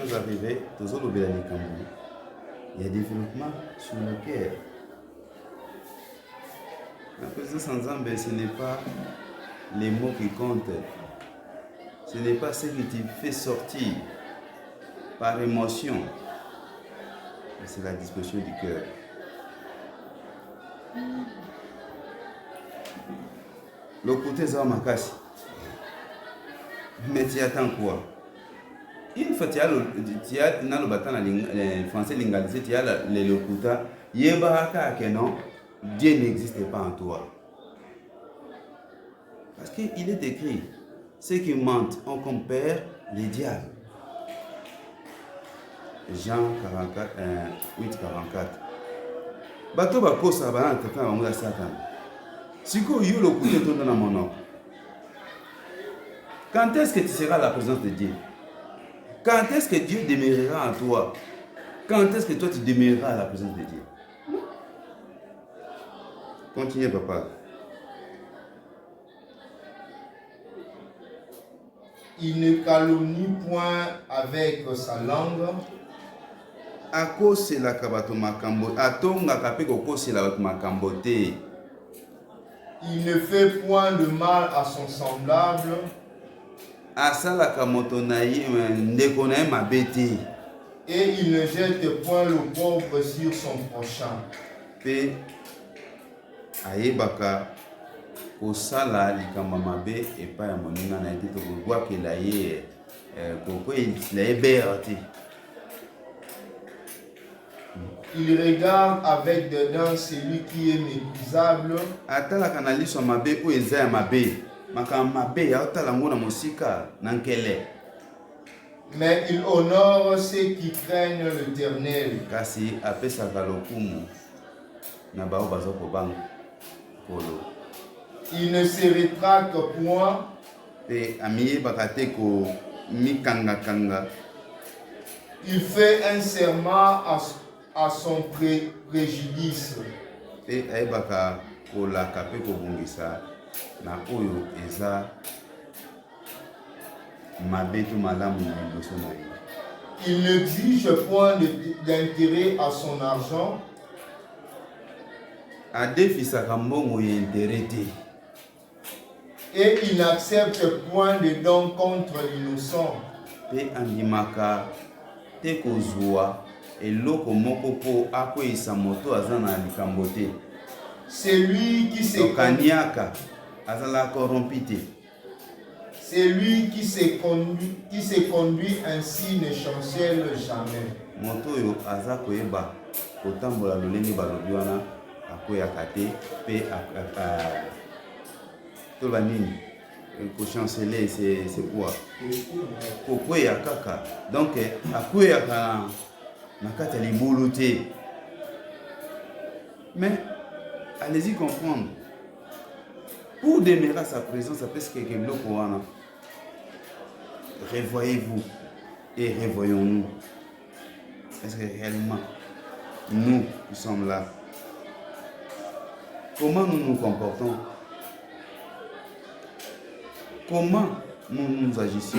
chose arrivée, tous autres il y a développement sur le cœur. La présence en Zambie, ce n'est pas les mots qui comptent. Ce n'est pas ce qui te fait sortir par émotion. C'est la disposition du cœur. Le côté Zamakasi. Mais tu attends quoi? Une fois tu as le français lingalisé, tu as le locuta, que non, Dieu n'existe pas en toi. Parce qu'il est écrit, ceux qui mentent ont comme père les diables. Jean 44, 8, 44. Bato bakosa bana tata bango ya Satan. Siko yo le côté tourne dans mon ordre. Quand est-ce que tu seras à la présence de Dieu? Quand est-ce que Dieu demeurera en toi? Quand est-ce que toi tu demeureras à la présence de Dieu? Continuez, papa. Il ne calomnie point avec sa langue. Akosela kabato makambo atonga kapeko kosela bato makambo te. Il ne fait point de mal à son semblable. Asalaka moto na ye ndeko na ye mabe te. Et il ne jette point le pauvre sur son prochain. Pe ayebaka kosala likambo mabe epai ya moninga na ye te tokobwakela ye kokoyelisila ye bere te. Il regarde avec dedans celui qui est méprisable. Atalaka na liso mabe oyo eza ya mabe. Makambo mabe ya otala ngo na mosika na nkele. Mais il honore ceux qui craignent l'Éternel. Kasi apesaka lokumu na bao bazo kobanga polo. Il ne se rétracte point. Pe amiyebaka te ko mikanga. Il fait un serment à son préjudice. Pe ayebaka kolaka pe kobungisa na oyo eza mabe to malamu na liboso na ye. Il n'exige point d'intérêt à son argent. Adefisaka mbongo ya intérêt te. Et il n'accepte point de dons contre l'innocent. Pe andimaka te kozwa eloko moko po akweyisa moto aza na likambo te. C'est lui qui se kaniaka azala corrompu te. C'est lui qui se conduit ainsi ne chancelle jamais. Moto oyo aza koyeba kotambola lolenge balobi wana akweyaka te pe toloba nini kochanceler c'est quoi kokweya kaka donc akweyaka na kati ya libulu te. Mais allez-y comprendre, pour demeurer à sa présence après ce que biloko wana, revoyez-vous et revoyons-nous. Est-ce que réellement nous qui sommes là, comment nous nous comportons? Comment nous nous agissons?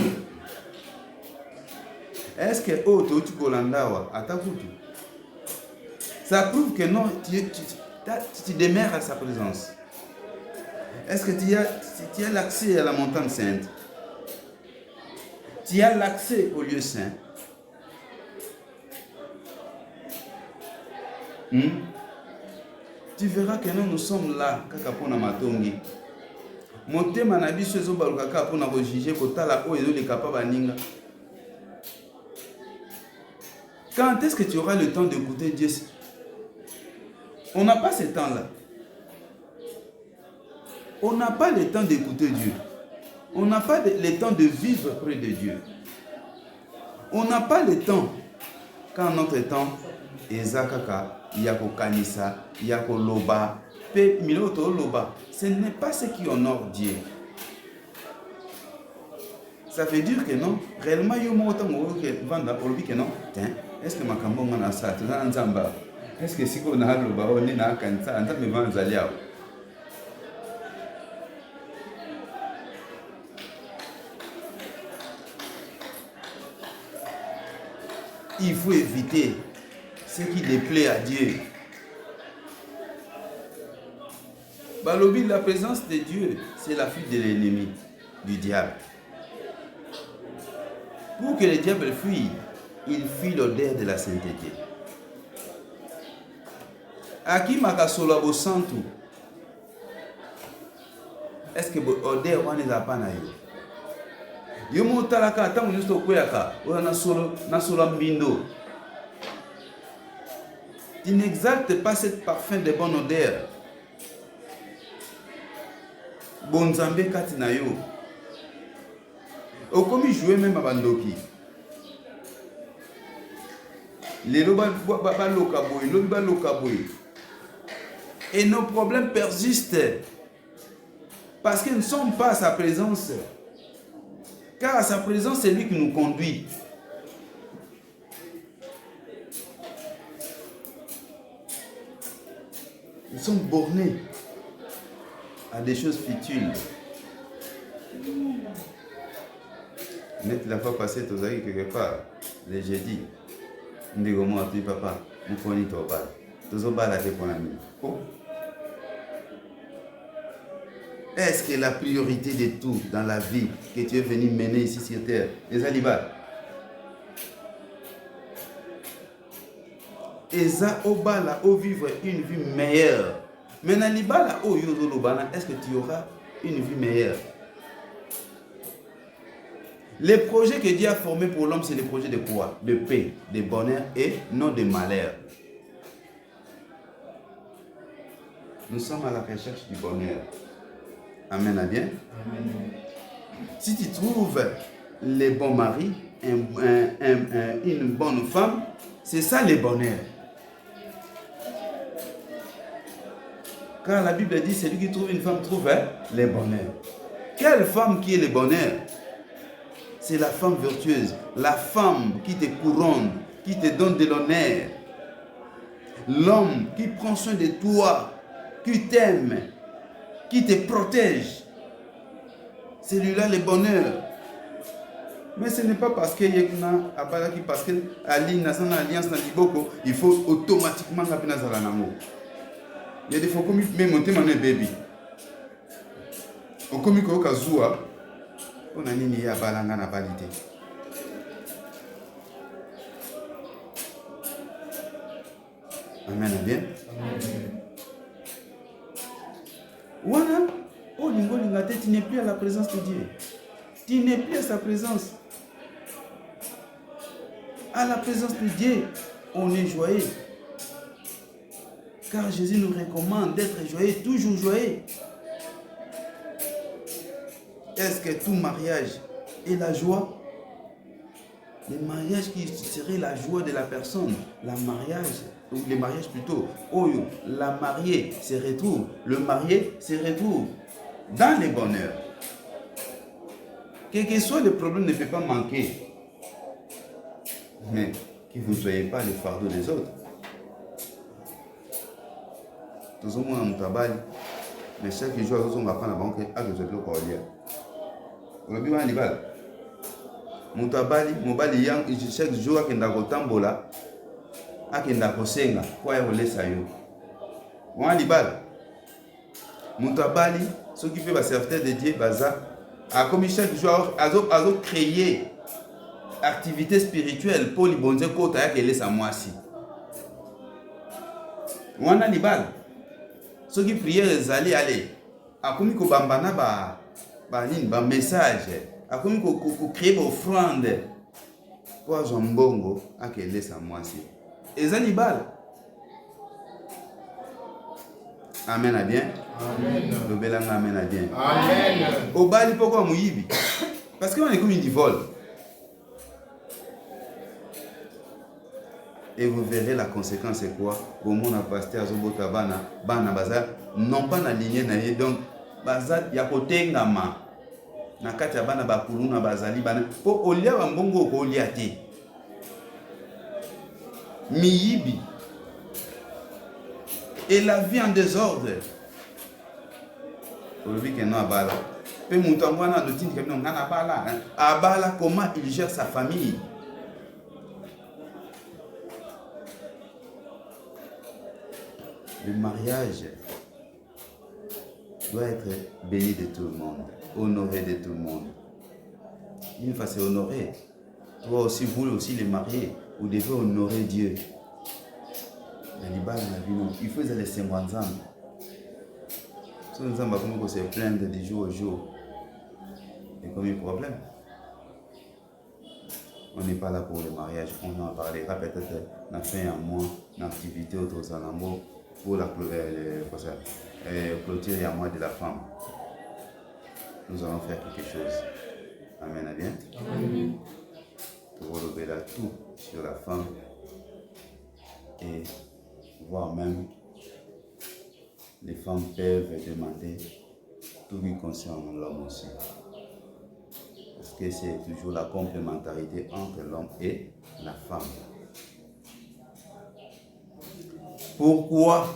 Est-ce que tu kolandawa atakutu? Ça prouve que non, tu demeures à sa présence. Est-ce que tu as l'accès à la montagne sainte? Tu as l'accès au lieu saint? Tu verras que nous sommes là kaka pona matongi. Motema na biso ezobaluka kaka pona ko juger kotala oyo ezoleka pa baninga. Quand est-ce que tu auras le temps d'écouter Dieu? On n'a pas ce temps-là. On n'a pas le temps d'écouter Dieu. On n'a pas le temps de vivre près de Dieu. On n'a pas le temps. Quand notre temps ezakaka yako kanisa yako loba pe miloto loba, ce n'est pas ce qui honore Dieu. Ça veut dire que non, réellement yo mo tango que vanda olobi que non. Est-ce que makambo ngana sa tuna nzamba? Est-ce que siko na loba oni na kanisa anta me vanza liao? il faut éviter ce qui déplaît à Dieu. Balobi, la présence de Dieu, c'est la fuite de l'ennemi, du diable. Pour que le diable fuit, il fuit l'odeur de la sainteté. Aki makasolo bo santu. Est-ce que l'odeur wana eza pa na yo? Yo motalaka ata mo nyuso koyaka, oya na solo mbindo. Tu n'exaltes pas cette parfum de bonne odeur. Bonzambe kati na yo. Okomi jouer même à bandoki. Lelo ba loka boy, lobi ba loka boy. Et nos problèmes persistent. Parce qu'ils ne sont pas à sa présence. Car à sa présence, c'est lui qui nous conduit. Ils sont bornés à des choses futiles. Mais la fois passée, tu as dit quelque part, le jeudi, je dis comment tu papa, je connais ton père. Tu as baladé pour la nuit. Est-ce que la priorité de tout dans la vie que tu es venu mener ici sur terre, les alibas, Eza obala au vivre une vie meilleure. Mais dans l'ibala au yozolobana, est-ce que tu auras une vie meilleure? Les projets que Dieu a formés pour l'homme, c'est les projets de quoi? De paix, de bonheur et non de malheur. Nous sommes à la recherche du bonheur. Amen, à bien. Amen. Si tu trouves les bons maris, une bonne femme, c'est ça le bonheur. Car la Bible dit, celui qui trouve une femme trouve le bonheur. Quelle femme qui est le bonheur? C'est la femme vertueuse, la femme qui te couronne, qui te donne de l'honneur. L'homme qui prend soin de toi, qui t'aime, qui te protège. C'est lui-là le bonheur. Mais ce n'est pas parce que parce que alliance dans Liboko, il faut automatiquement rappeler dans l'amour. Il y a des fois comme même monter mon bébé. Au comique au kazua, on a ni à balanga na validé. Amen, bien. Voilà. Oh, tu n'es plus à la présence de Dieu. Tu n'es plus à sa présence. À la présence de Dieu, on est joyeux. Car Jésus nous recommande d'être joyeux, toujours joyeux. Est-ce que tout mariage est la joie? Le mariage qui serait la joie de la personne, ou les mariages plutôt, oh, la mariée se retrouve, le marié se retrouve dans le bonheur. Quel que soit le problème ne peut pas manquer. Mais que vous ne soyez pas le fardeau des autres. Tout le monde a un mais chaque jour, on va prendre la banque à deux autres pour lire. On a vu un libal. Mon tabali, mon bali yang, chaque jour, à Kenda Kotambola, à Kenda Kosenga, quoi est-ce que ça y est? On a libal. Mon tabali, ceux qui peuvent servir de Dieu, baza, a comme chaque jour, a créé activité spirituelle pour les bons côtés à qu'elle est sa moisi. On a libal. Ceux qui prièrent les aller, a comme ko bambana ba message, a comme ko créer offrande pour Jambongo à qu'elle est sa moisi. Et ça libal. Amen à bien. Amen. Le bel amen à bien. Amen. Au bali pourquoi mouyibi? Parce qu'on est comme une vol. Et vous verrez la conséquence c'est quoi? Au monde a pasteur Azobota bana bazar non pas na lignée na donc bazar ya kotengama na kati ya bana bakuluna bazali bana po olia wa mbongo ko olia te miyibi et la vie en désordre. Aujourd'hui que non abala pe mutangwana de tindi comme non abala abala comment il gère sa famille. Le mariage doit être béni de tout le monde, honoré de tout le monde. Il faut s'honorer. Toi aussi, vous aussi les mariés, vous devez honorer Dieu. Il faut les 50 ans. Si nous avons se plaindre de jour au jour, il y a comme un problème. On n'est pas là pour le mariage, on en parlera peut-être dans fin un mois, dans l'activité autour de Sanambo pour la clôture et à moi de la femme. Nous allons faire quelque chose. Amen, à bien. Amen. Pour relever là tout sur la femme et voire même les femmes peuvent demander tout ce qui concerne l'homme aussi. Parce que c'est toujours la complémentarité entre l'homme et la femme. Pourquoi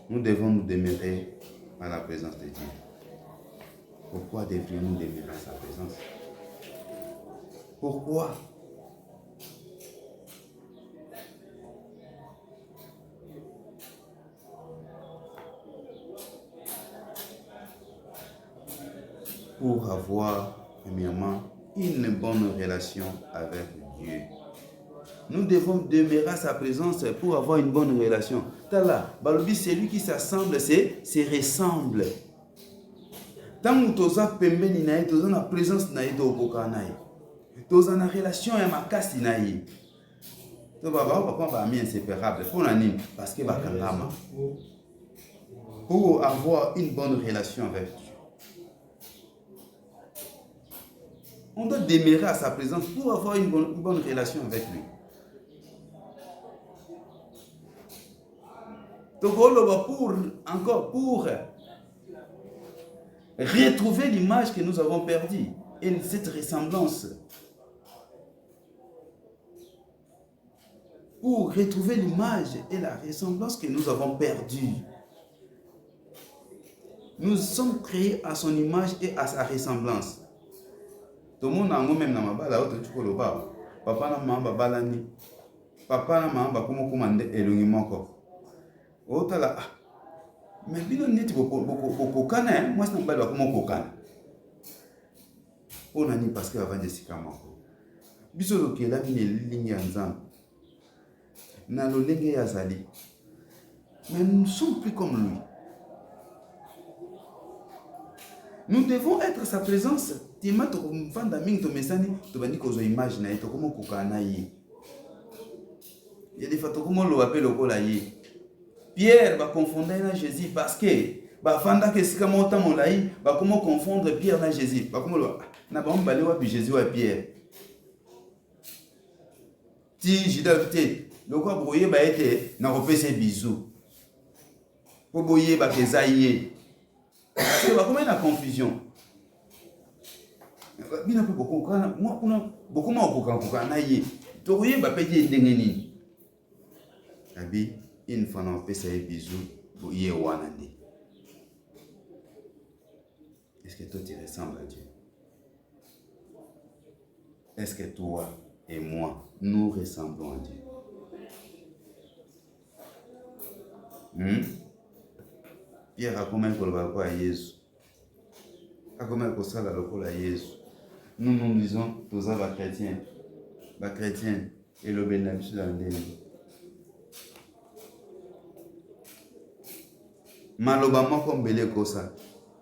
nous devons nous demeurer à la présence de Dieu? Pourquoi devrions-nous demeurer à sa présence? Pourquoi? Pour avoir, premièrement, une bonne relation avec Dieu. Nous devons demeurer à sa présence pour avoir une bonne relation. Tala, balobi, celui qui s'assemble, c'est ressemble. Tant que tu as pembeni naï, tu as la présence naï de okoka naï. Tu as une relation et ma casse naï. Tu vas voir pourquoi on va inséparable. Pour l'anime, parce que bakangama. Pour avoir une bonne relation avec Dieu. On doit demeurer à sa présence pour avoir une bonne relation avec lui. Donc, pour retrouver l'image que nous avons perdue et cette ressemblance. Pour retrouver l'image et la ressemblance que nous avons perdue. Nous sommes créés à son image et à sa ressemblance. Tout le monde a même dans ma bala, papa na maman balani, papa na maman bakomo komande elongi moko. Otala, mais bino neti boko kana, moi c'est n'importe comment kokana. On a ni parce que avant de sika moko. Biso lokela mine ligne nzambe. Na lolenge ya zali. Mais nous ne sommes plus comme lui. Nous devons être sa présence. Il y a des fois Pierre va confondre avec Jésus parce que va comment confondre Pierre avec Jésus. Jésus et Pierre. Si je le quoi brouiller ba été na repese bisous. Pour boyer ba kezaïe. C'est pas comme la confusion. Bina pe beaucoup kana moi kuna beaucoup ma okuka na ye. To boyer ba peye ndenge nini. Abi une fois na repese bisous boyer wana ndi. Est-ce que toi tu ressembles à Dieu? Est-ce que toi et moi nous ressemblons à Dieu? Pierre a combien de fois à Jésus? A combien de fois à Jésus? Nous nous disons tous les chrétiens. Les chrétiens et le bénéfice de l'année. Malobama comme belé kosa.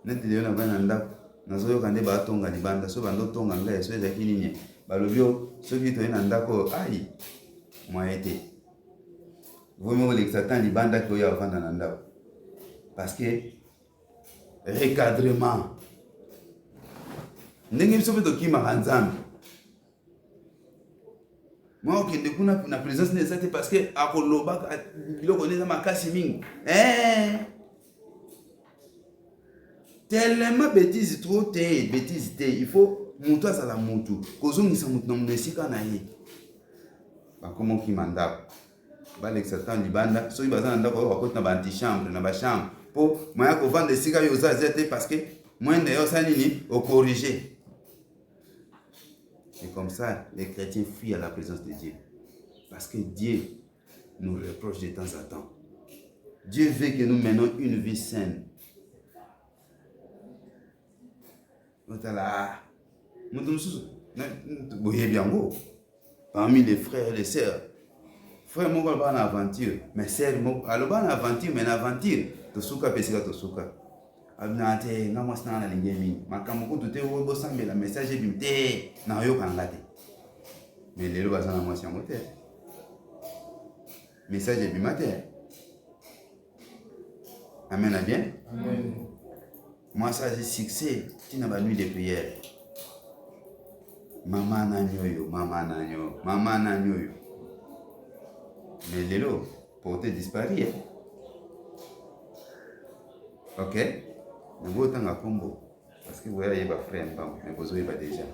Net de na bananda. Nazoyo kande ba tonga libanda. So bando tonga ngai so ezaki nini. Balobio soki to ena ndako ai. Moi été. Vous me voulez que Satan libanda ko ya vanda na ndako. Parce que recadrement. Ndenge biso to kima kanzambe. Moi okende kuna na présence ne c'était parce que akoloba biloko neza makasi mingi. Tellement bêtise trop bêtise il faut mutu asala mutu kozongisa mutu na mnesika na ye. Ba komo kimanda. Ba Satan libanda so ibazana ndako wakoti na ba antichambre na ba chambre. Pour moi ko vendre sika yo za zete parce que moi ndayo sa nini au corriger. Et comme ça, les chrétiens fuient à la présence de Dieu. Parce que Dieu nous reproche de temps en temps. Dieu veut que nous menions une vie saine. Parmi les frères et les sœurs, frère moko alobaka na aventure, mais sœur moko alobaka na aventure, mais na aventure tosuka pe esika tosuka. Abina te nga mwasi nanga nalingi mingi makambo kutu te oyo bosambela message ebimi te na oyoka nanga te. Mais lelo baza na mwasi yango te. Message ebima te. Amen à bien. Amen. Moi ça j'ai succès tina ba nuit de prière. Mama nanyoyo, mama nanyo, mama nanyoyo. Mais lelo pour te disparaître. Ok? Nous avons autant à combo. Parce que vous voyez, il y a des frères, mais vous avez déjà.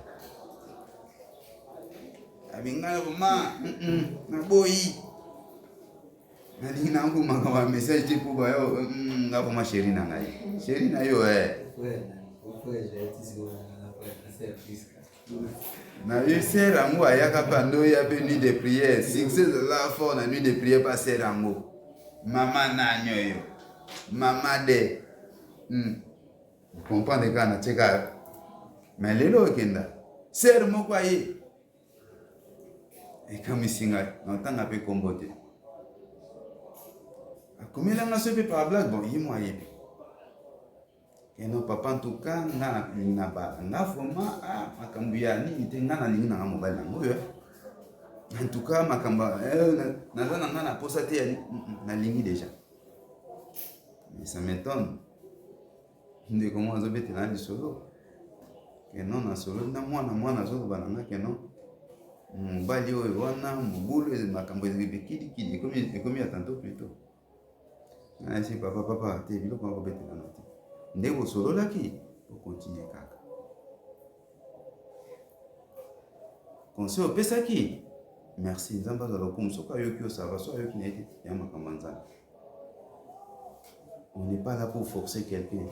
Abingala maman, na boy. Na lina ngo makama message te pour yo, nga pour ma chérie na ngai. Chérie na yo Na yo sert ango ayaka pando ya pe nuit de prière. Succès de la fort na nuit de prière pas sert ango. Maman na nyoyo. Maman de. Vous comprenez quand on a tcheka. Mais les lois kenda. Sert moko aye. Et comme ici on t'a un peu comboté. Comme il a un peu par blague bon il m'a yé. Et non papa en tout cas na ba na vraiment makambuya ni te ngana lingi na mobile nango yo. En tout cas makamba na posa te na lingi déjà. Mais ça m'étonne. Nde comment on bete na solo. Que non na solo na mwana solo bananga que non. Mbali oyo wana mbulu makambo ezibikidi kidi comme ya tantôt plutôt. Na si papa te biloko ko bete na note. Nde bo solo laki pour continuer kaka. Conseil opesa ki. Merci nzamba za lokumu soka yoki osava so yoki na ete ya makambo nzambe. On n'est pas là pour forcer quelqu'un.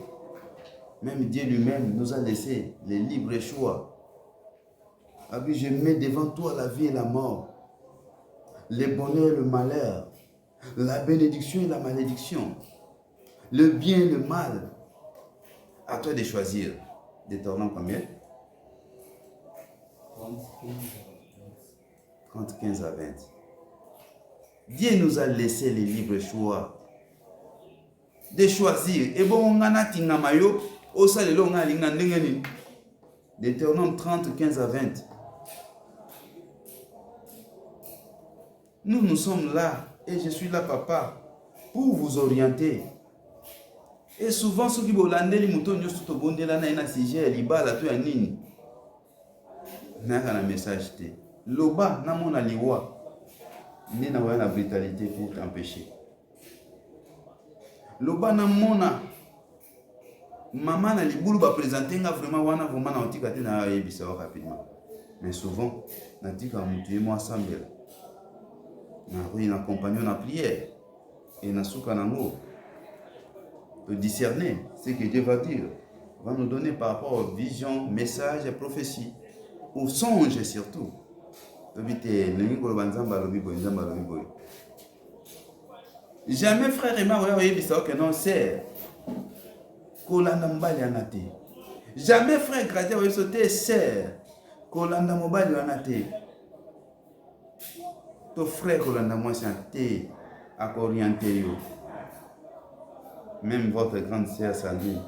Même Dieu lui-même nous a laissé les libres choix. Abi, je mets devant toi la vie et la mort, le bonheur et le malheur, la bénédiction et la malédiction, le bien et le mal. À toi de choisir. Détournant combien? 30, 15 à 20. Dieu nous a laissé les libres choix de choisir. Et bon, on a tinga mayo, au salé on a l'inga ndengeni. Deutéronome 30, 15 à 20. Nous sommes là, et je suis là, papa, pour vous orienter. Et souvent, ceux qui veulent aller mouton nyos tout bon de la naina sujet liba la tu anini. N'a un message te. Loba na mon aliwa. Ni na la brutalité pour t'empêcher. Loba na mona. Maman na libulu ba présenter nga vraiment wana vraiment na otika te na yebisa rapidement. Mais souvent, na tika mutu moi sambela. Na oui na compagnon na prière et na souka nango. De discerner ce que Dieu va dire, va nous donner par rapport aux visions, messages et prophéties, aux songes surtout. Jamais frère et mère que non c'est jamais frère Gradia va sauter c'est Kolanda mobile anate. Ton frère Kolanda moi c'est à orienter. Même votre grande sœur Sandrine.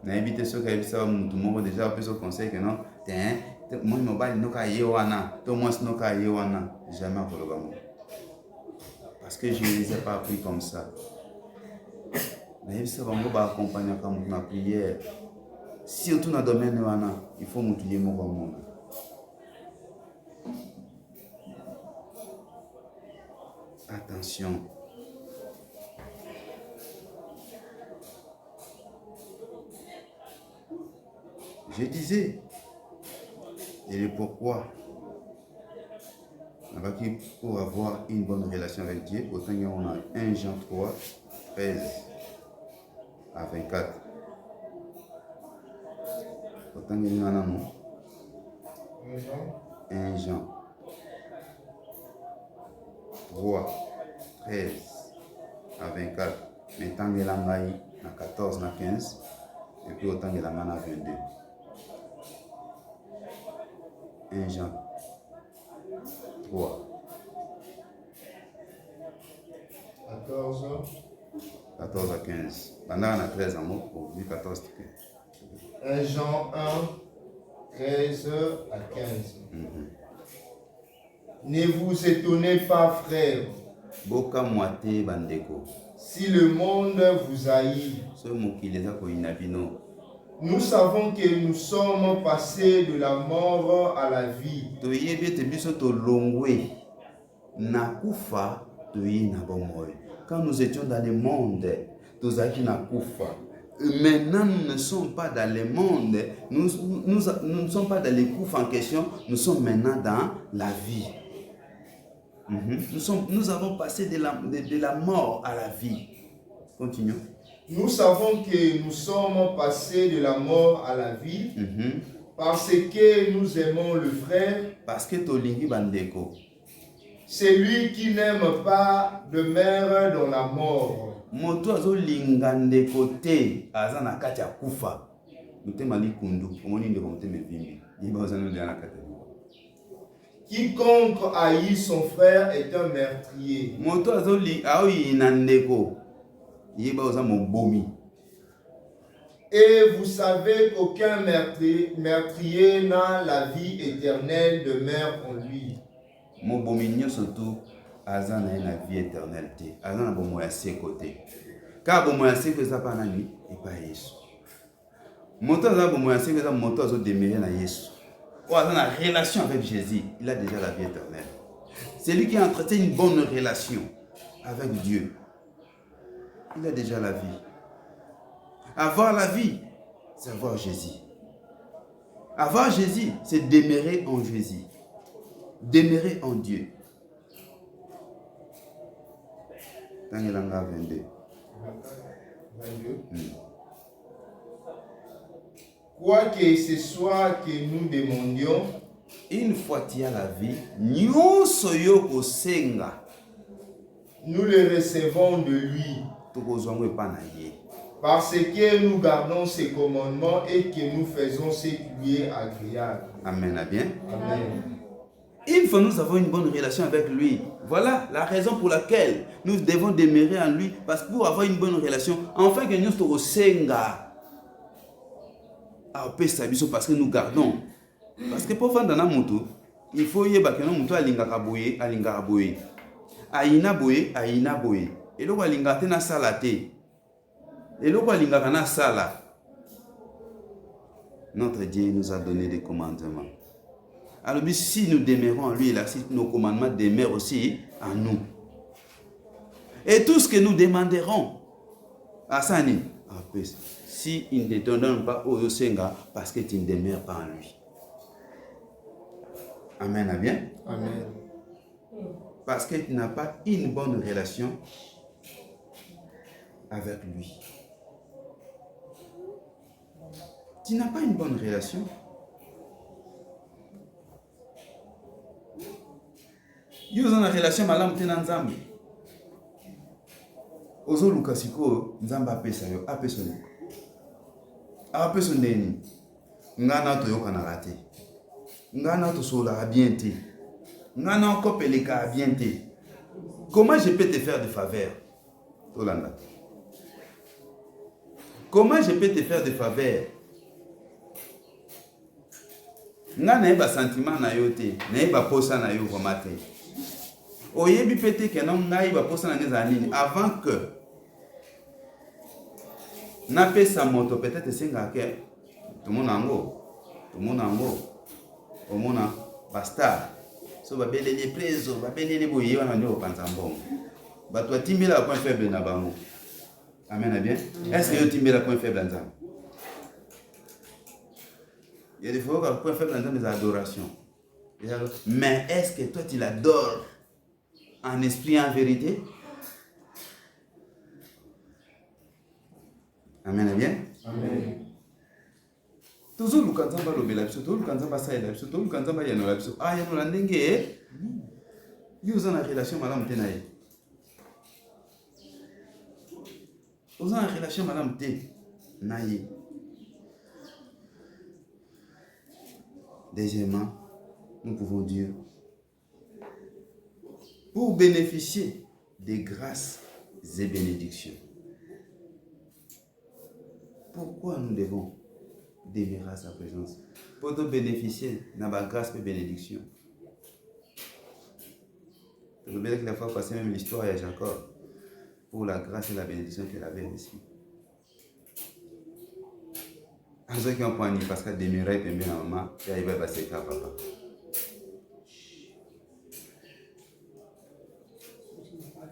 Na évité ce qu'il ça tout le monde déjà peu ce conseil que non. Moi mobile no ka yewana, to moi no ka yewana, jamais pour le gamin. Parce que je ne les ai pas appris comme ça. Mais ça va me accompagner comme ma prière. Surtout dans le domaine wana, il faut m'oublier mon monde. Attention. Je disais, et le pourquoi, pour avoir une bonne relation avec Dieu, autant qu'on a 1 Jean 3, 13 à 24. Autant qu'on a un 1 Jean 1 Jean 3, 13 à 24. Mais tant que l'angaï na 14, na 15, et puis autant que l'angaï na 22. 1 Jean 3. 14 à 15. Pendant on a 13 en mot, pour 14 à 15. 1 Jean 1, 13 à 15. Ne vous étonnez pas, frères, Boka moite bandeko. si le monde vous haït. Ce mot qui les a koinabino. Nous savons que nous sommes passés de la mort à la vie. Toyebi te biso to longwe. Na kufa toyi na bomoy. Quand nous étions dans le monde, tozaki na kufa. Maintenant, nous ne sommes pas dans le monde, nous ne sommes pas dans les coups en question, nous sommes maintenant dans la vie. Nous avons passé de la mort à la vie. Continuons. Nous savons que nous sommes passés de la mort à la vie parce que nous aimons le frère. Parce que tolingi bandeko. Celui qui n'aime pas demeure dans la mort. Moto azo lingande kote azana kati ya kufa. Mutema likundu, omoni ndeko mutema vimbi. Yiba ozana ndiana kati. Quiconque haït son frère est un meurtrier. Moto azo li aoyi na ndeko. Yiba ozana mobomi. Et vous savez qu'aucun meurtrier n'a la vie éternelle demeure en lui. Mobomi nyoso tu azana na vie éternelle te. Azana bomo ya sekote. Ka bomo ya seko eza pa nani et pas Yesu. Moto azana bomo ya seko eza moto azo demeurer na Yesu. Ou azana relation avec Jésus, il a déjà la vie éternelle. C'est lui qui a entretient une bonne relation avec Dieu. Il a déjà la vie. Avoir la vie, c'est avoir Jésus. Avoir Jésus, c'est demeurer en Jésus. Demeurer en Dieu. Tangelanga 22. 22. Quoi que ce soit que nous demandions, une fois tu as la vie, nyonso yo kosenga, nous le recevons de lui. Parce que nous gardons ses commandements et que nous faisons ce qui lui est agréable. Amen. Bien. Amen. Une fois nous avons une bonne relation avec lui. Voilà la raison pour laquelle nous devons demeurer en lui. Parce que pour avoir une bonne relation, enfin que nous sommes senga. Parce que nous gardons. Parce que pour faire dans notre moto, il faut y avoir que notre moto alinga kaboye, alinga kaboye. Aina boye, aina boye. Et là, alinga tena salate. Et là, alinga kana sala. Notre Dieu nous a donné des commandements. Alors, si nous demeurons en lui, là, si nos commandements demeurent aussi en nous. Et tout ce que nous demanderons à Sani, si il ne te donne pas au Senga, parce que tu ne demeures pas en lui. Amen, bien? Amen. Parce que tu n'as pas une bonne relation avec lui. Tu n'as pas une bonne relation. Yo zana relation malamu tena nzambe. Ozo lukasiko nzambe apesa yo apesoni. Apesoni ndeni. Ngana to yoka na rate. Ngana to sola bien te. Ngana kopeleka bien te. Comment je peux te faire de faveur? Tolanda. Comment je peux te faire de faveur? Ngana eba sentiment na yo te, na eba posa na yo komate. Oyebi pete que non ngai ba posa na ngeza nini avant que na pesa moto peut-être singa ke tout mon ango omona basta so ba belele preso ba belele boye wana ndio panza mbongo bato atimbela point faible na bango. Amen bien. Est-ce que yo timbela point faible na nzambe? Il y a des fois qu'on peut faire dans des adorations. Mais est-ce que toi tu l'adores en esprit et en vérité? Amen, bien? Amen. Toujours le kanzamba lobela biso, toujours le kanzamba saïla biso, toujours le kanzamba yanola biso. Ah yanola ndenge yo oza na relation malamu te na ye. Oza na relation malamu te na ye. Deuxièmement, nous pouvons dire, pour bénéficier des grâces et bénédictions, pourquoi nous devons demeurer à sa présence? Pour te bénéficier de la grâce et bénédiction. Je veux dire que la fois passée, même l'histoire de Jacob, pour la grâce et la bénédiction qu'il avait reçue. À ceux qui ont poigné, parce qu'elle demeurait bien à maman, et elle va passer à papa.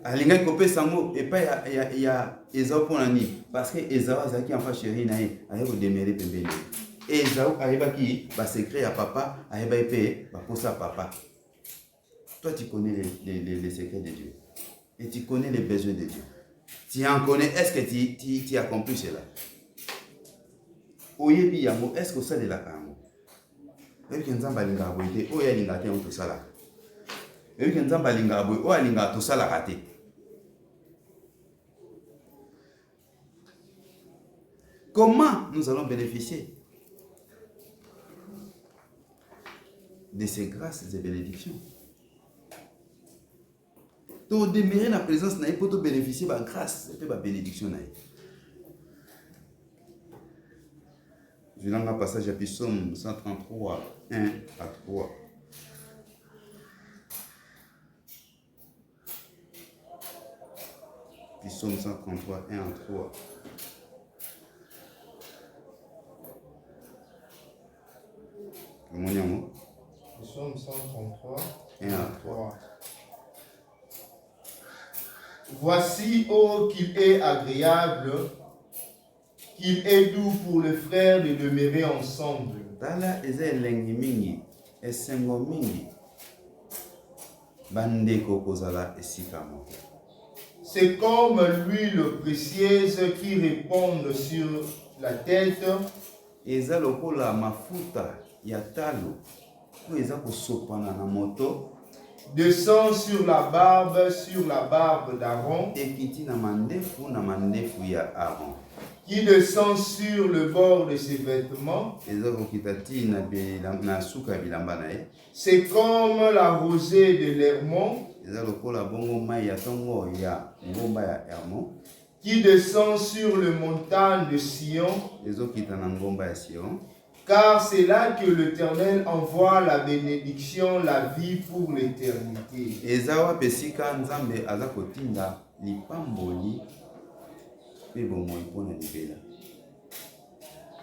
Alinga kopé sango et pas il y a Esaü pour l'année parce que Esaü a qui enfant chéri naé a eu demeurer pembeni. Esaü arrive qui va secret à papa, arrive à payer, va pousser à papa. Toi tu connais les secrets de Dieu et tu connais les besoins de Dieu. Tu en connais, est-ce que tu accomplis cela? Oyebi yango, est-ce que ça de la kamo? Et que nzamba linga boité, oya linga te on tout ça là. Et que nzamba linga boité, oya linga tout ça là raté. Comment nous allons bénéficier de ces grâces et bénédictions? Donc, demeurer dans la présence de Dieu pour te bénéficier de la grâce et de la bénédiction. Je vais dans le passage à Psaume 133, 1 à 3. Psaume 133, 1 à 3. Psaume 133, 1 à 3. Voici, oh, qu'il est agréable, qu'il est doux pour les frères de demeurer ensemble. Tala eza elengi mingi, esengo mingi, bandeko kozala esika moko. C'est comme l'huile précieuse qui répand sur la tête. Eza lokola mafuta ya talo, po eza kosopana na moto. Descend sur la barbe d'Aaron. Ekiti na mandefu ya Aaron. Qui descend sur le bord de ses vêtements. C'est comme la rosée de l'Hermon. Qui descend sur le montagne de Sion. Car c'est là que l'Éternel envoie la bénédiction, la vie pour l'éternité.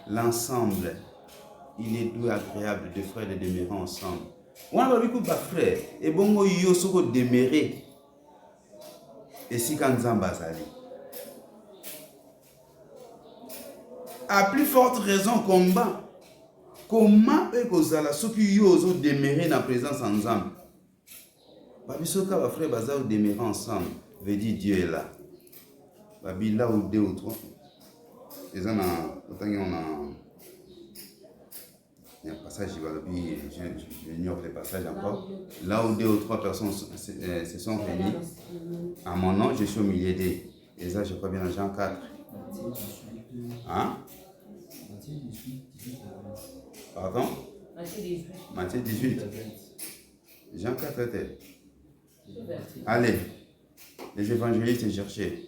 L'ensemble, il est doux et agréable de frères de demeurer ensemble. On a vu que frère et bon yo soko demeurer et si quand Nzamba zali. À plus forte raison combat. Comment est que ceux qui osent demeurer dans la présence ensemble? Babisoka ba frère bazar demeurer ensemble veut dire Dieu est là. Babi là ou deux ou trois. Et ça il y a un passage j'ignore les passages encore. Là où deux ou trois personnes se sont réunies à mon nom, je suis au milieu d'eux. Et ça je crois bien dans Jean 4. Hein? Pardon? Matthieu 18. Jean 4 était. Allez, les évangélistes cherchaient.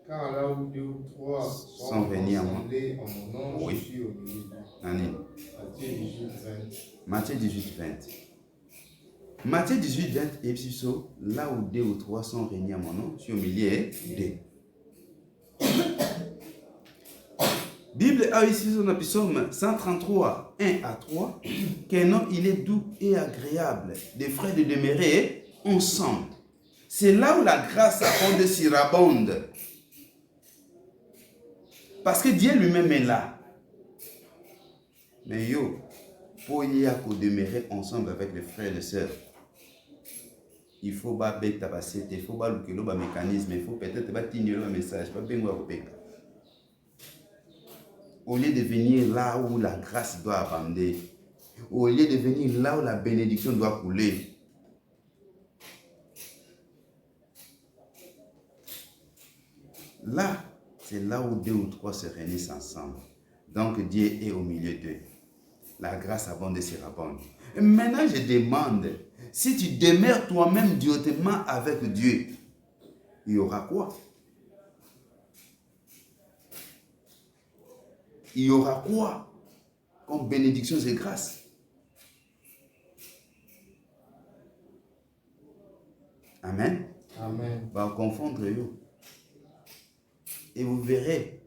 Car là où deux ou trois sont venus à moi. En mon nom, oui. Je suis au milieu. Nani? Matthieu 18, 20. Matthieu 18, 20. Matthieu 18, 20, et puis là où deux ou trois sont réunis à mon nom, je suis au milieu d'eux. Bible a ici son Psaume 133, 1 à 3, qu'un homme il est doux et agréable, des frères de demeurer ensemble. C'est là où la grâce abonde surabonde. Parce que Dieu lui-même est là. Mais yo, pour y demeurer ensemble avec les frères et les sœurs, il faut pas bête passer, il faut pas le mécanisme, il faut peut-être pas tenir le message, pas bien voir au Au lieu de venir là où la grâce doit abonder, au lieu de venir là où la bénédiction doit couler, là, c'est là où 2 ou 3 se réunissent ensemble. Donc Dieu est au milieu d'eux. La grâce abonde et surabonde. Et maintenant, je demande, si tu demeures toi-même directement avec Dieu, il y aura quoi? Il y aura quoi comme bénédiction et grâce? Amen. Amen. Va confondre yo. Et vous verrez,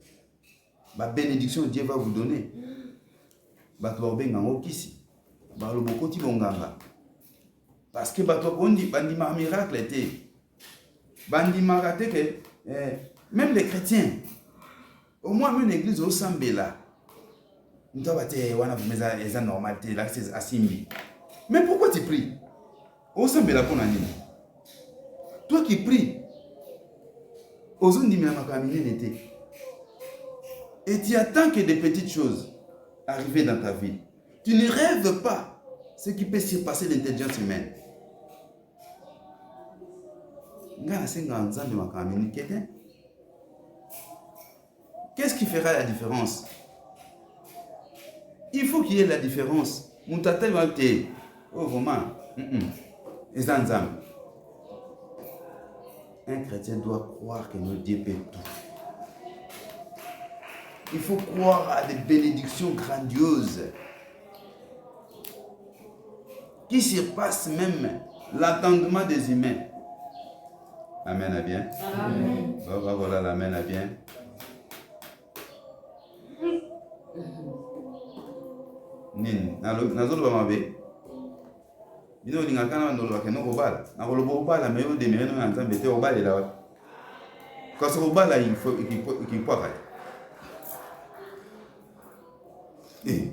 la bénédiction Dieu va vous donner. Parce que bandima miracle était. Bandima raté que même les chrétiens, au moins même l'église au Sambela, nous avons été wana normalité là c'est asimbi. Mais pourquoi tu pries? Au Sambela pour nani? Toi qui pries, aux zones d'été. Et tu attends que des petites choses arrivent dans ta vie. Tu ne rêves pas ce qui peut se passer dans l'intelligence humaine. Qu'est-ce qui fera la différence? Il faut qu'il y ait la différence. Oh, vraiment. Un chrétien doit croire que notre Dieu peut tout. Il faut croire à des bénédictions grandioses qui surpassent même l'entendement des humains. Amen à bien. Amen. Voilà l'amen à bien. Nin, nazolo bamabe. Bino lingakana ndolo ke no kobala. Na kolobo kobala mais au demere no nzambe te obala là. Quand ça kobala il faut qu'il poire. Et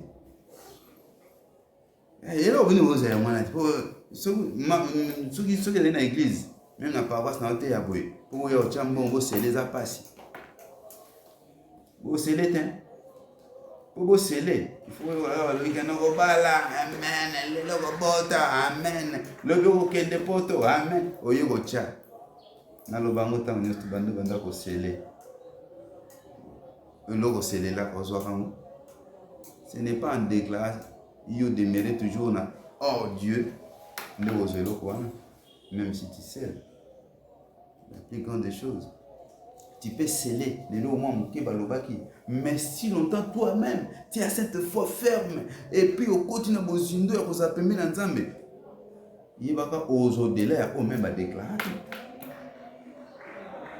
là, vous nous avez demandé pour ceux qui sont dans l'église, même la paroisse n'a pas été abouée. Pour eux, on va sceller ça passe. Vous sceller, pour vous sceller, il faut le week-end au bala, amen, le logo bota, amen, le logo kende poto, amen, au yogo cha. Na lo bango ta on est bandu banda ko sceller. Le logo sceller là ko zo kango. Ce n'est pas en déclaration, il demeurer toujours là. Oh Dieu, même si tu scelles, la plus grande des choses, tu peux sceller les lots mais si longtemps toi-même, tu as cette foi ferme, et puis au côté de Bozindo, il faut appeler l'ensemble. Il va pas aux au-delà, au même à déclarer.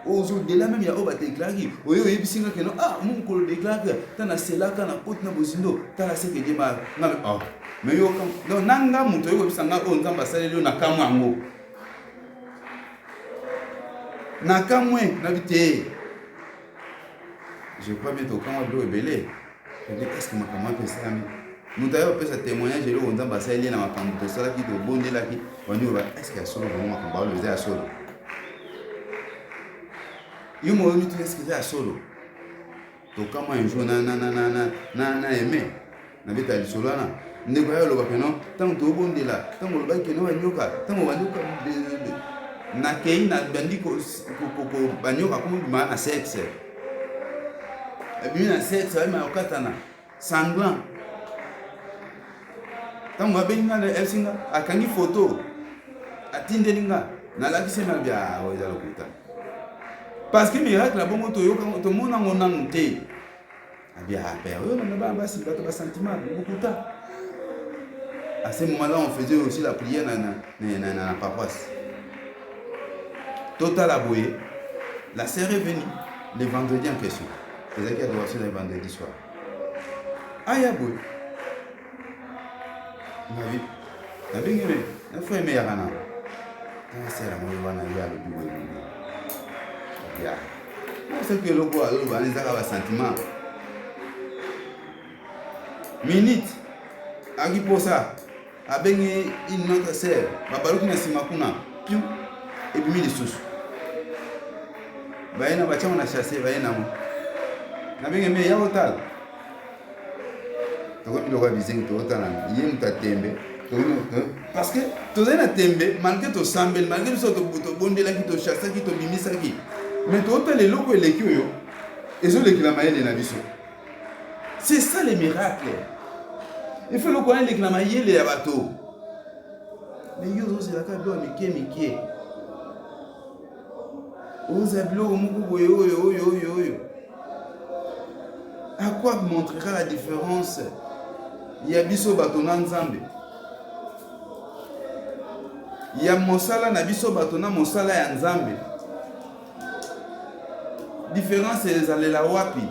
Au-delà même il y a oba déclaré oyo yebisinga que non ah mon ko déclare tana selaka na côté na Bozindo tala se que dema ngame ah mais yo donc nanga muto yo bisanga o nzamba salelo na kamwango na kamwe na bité. Je crois bientôt quand on doit belé je dis est-ce que ma comment peut ça nous d'ailleurs peut ça témoignage de o nzamba salelo na makambo to sala ki to bonde la ki on dit est-ce qu'il y a solo vraiment qu'on parle de solo. Il m'a dit que c'est à solo. Donc comment un jour na aimé na beta le solo na ndeko ya loba keno tant to bonde la tant lo ba keno banyoka tant mo banyoka na kei na bandiko ko banyoka comme ma na sexe. Et bien na sexe ay ma okatana sanglant. Tant mo benga le elsinga akangi photo atindelinga na la kisema bia o ezalo kuta. Parce que miracle la bongo to yoka to mona ngona nte abia père yo na ba basi ba to ba sentiment beaucoup ta. À ce moment-là on faisait aussi la prière dans la paroisse. Total aboué. La sœur est venue le vendredi en question. C'est qui a doit le vendredi soir. Aya boy. Na vi. Na bingé na frère me yakana. Na sœur mo wana ya le duwe. C'est que le bois, les arabes sentiments. Minute, agi posa, avec une autre sœur, babaruki na simakuna, piu, et puis mille sous. Baena bacha on a chassé, baena mo. Na bengi me ya hotel. Parce que tu as tembe, malgré ton sambel, malgré tout ton bondé là qui te chasse, qui te bimisa qui. Mais tu as les locaux et les kyo. Et sont les clamaïs de la mission. C'est ça les miracles. Il faut le connaître les clamaïs les bateaux. Mais yo c'est la carte Mickey. Ozablo mukubo yo. À quoi montrera la différence? Il y a biso batona nzambe. Il y a mosala na biso batona mosala ya nzambe. Différence c'est la wapi.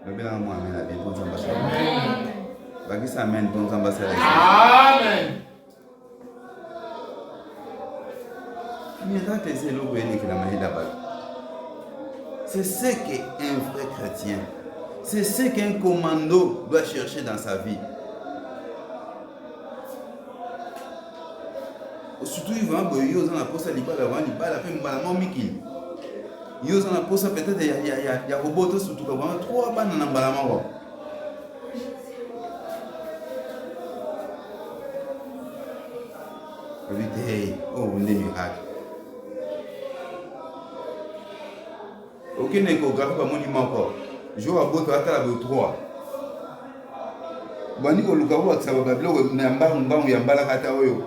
Amen. Miracle c'est le qui la magie là-bas. C'est ce qu'un vrai chrétien, c'est ce qu'un commando doit chercher dans sa vie. Surtout il va boyer dans la poste à l'ibala, il va la faire un miki. Il y a un poste peut-être il y a robot surtout quand on a trois bandes dans balama. Oh, on est miracle. Aucun échographie pas monument encore. Je vois boto ata la 3. Bani ko luka wa tsaba bablo na mbangu ya mbala kata oyo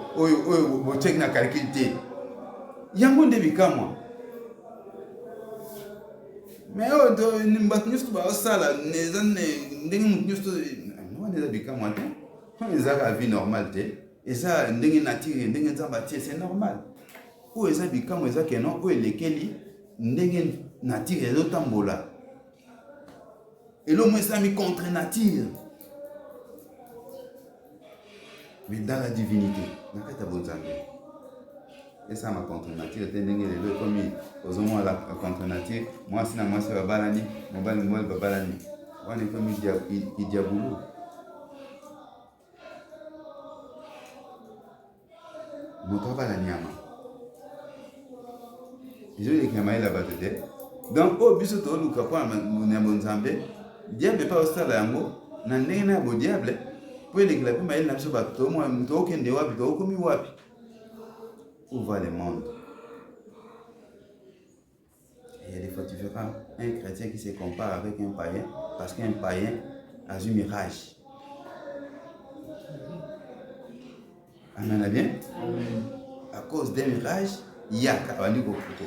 bo check na calcul te. Yango nde bikamwa. Mais oh do nimbat nyustu ba sala nezane ndenge nyustu no neza bikamwa te. Quand ezaka vie normale te. Eza ndenge nature ndenge nzamba tie c'est normal. Ou eza bikamwa eza keno o elekeli ndenge nature ezotambola. Et l'homme est mis contre nature. Mais dans la divinité, et ça ma contre nature, c'est les comme aux hommes à la contre nature. Moi, si moi c'est Babalani, mon Babalani. On est comme il diaboulou. Mon travail à Niama. Je l'ai écrit là-bas. Donc, au but de nous capables de Zambé, diable pas au stade à yango, n'andena bo diable, pour les clapes, mais il n'a pas de moi, aucun de wapi, aucun wapi. Où va le monde? Il y a des fois différents. Un chrétien qui se compare avec un païen, parce qu'un païen a un mirage. Amen, bien? À cause d'un mirage, il y a Kabani Gokuto.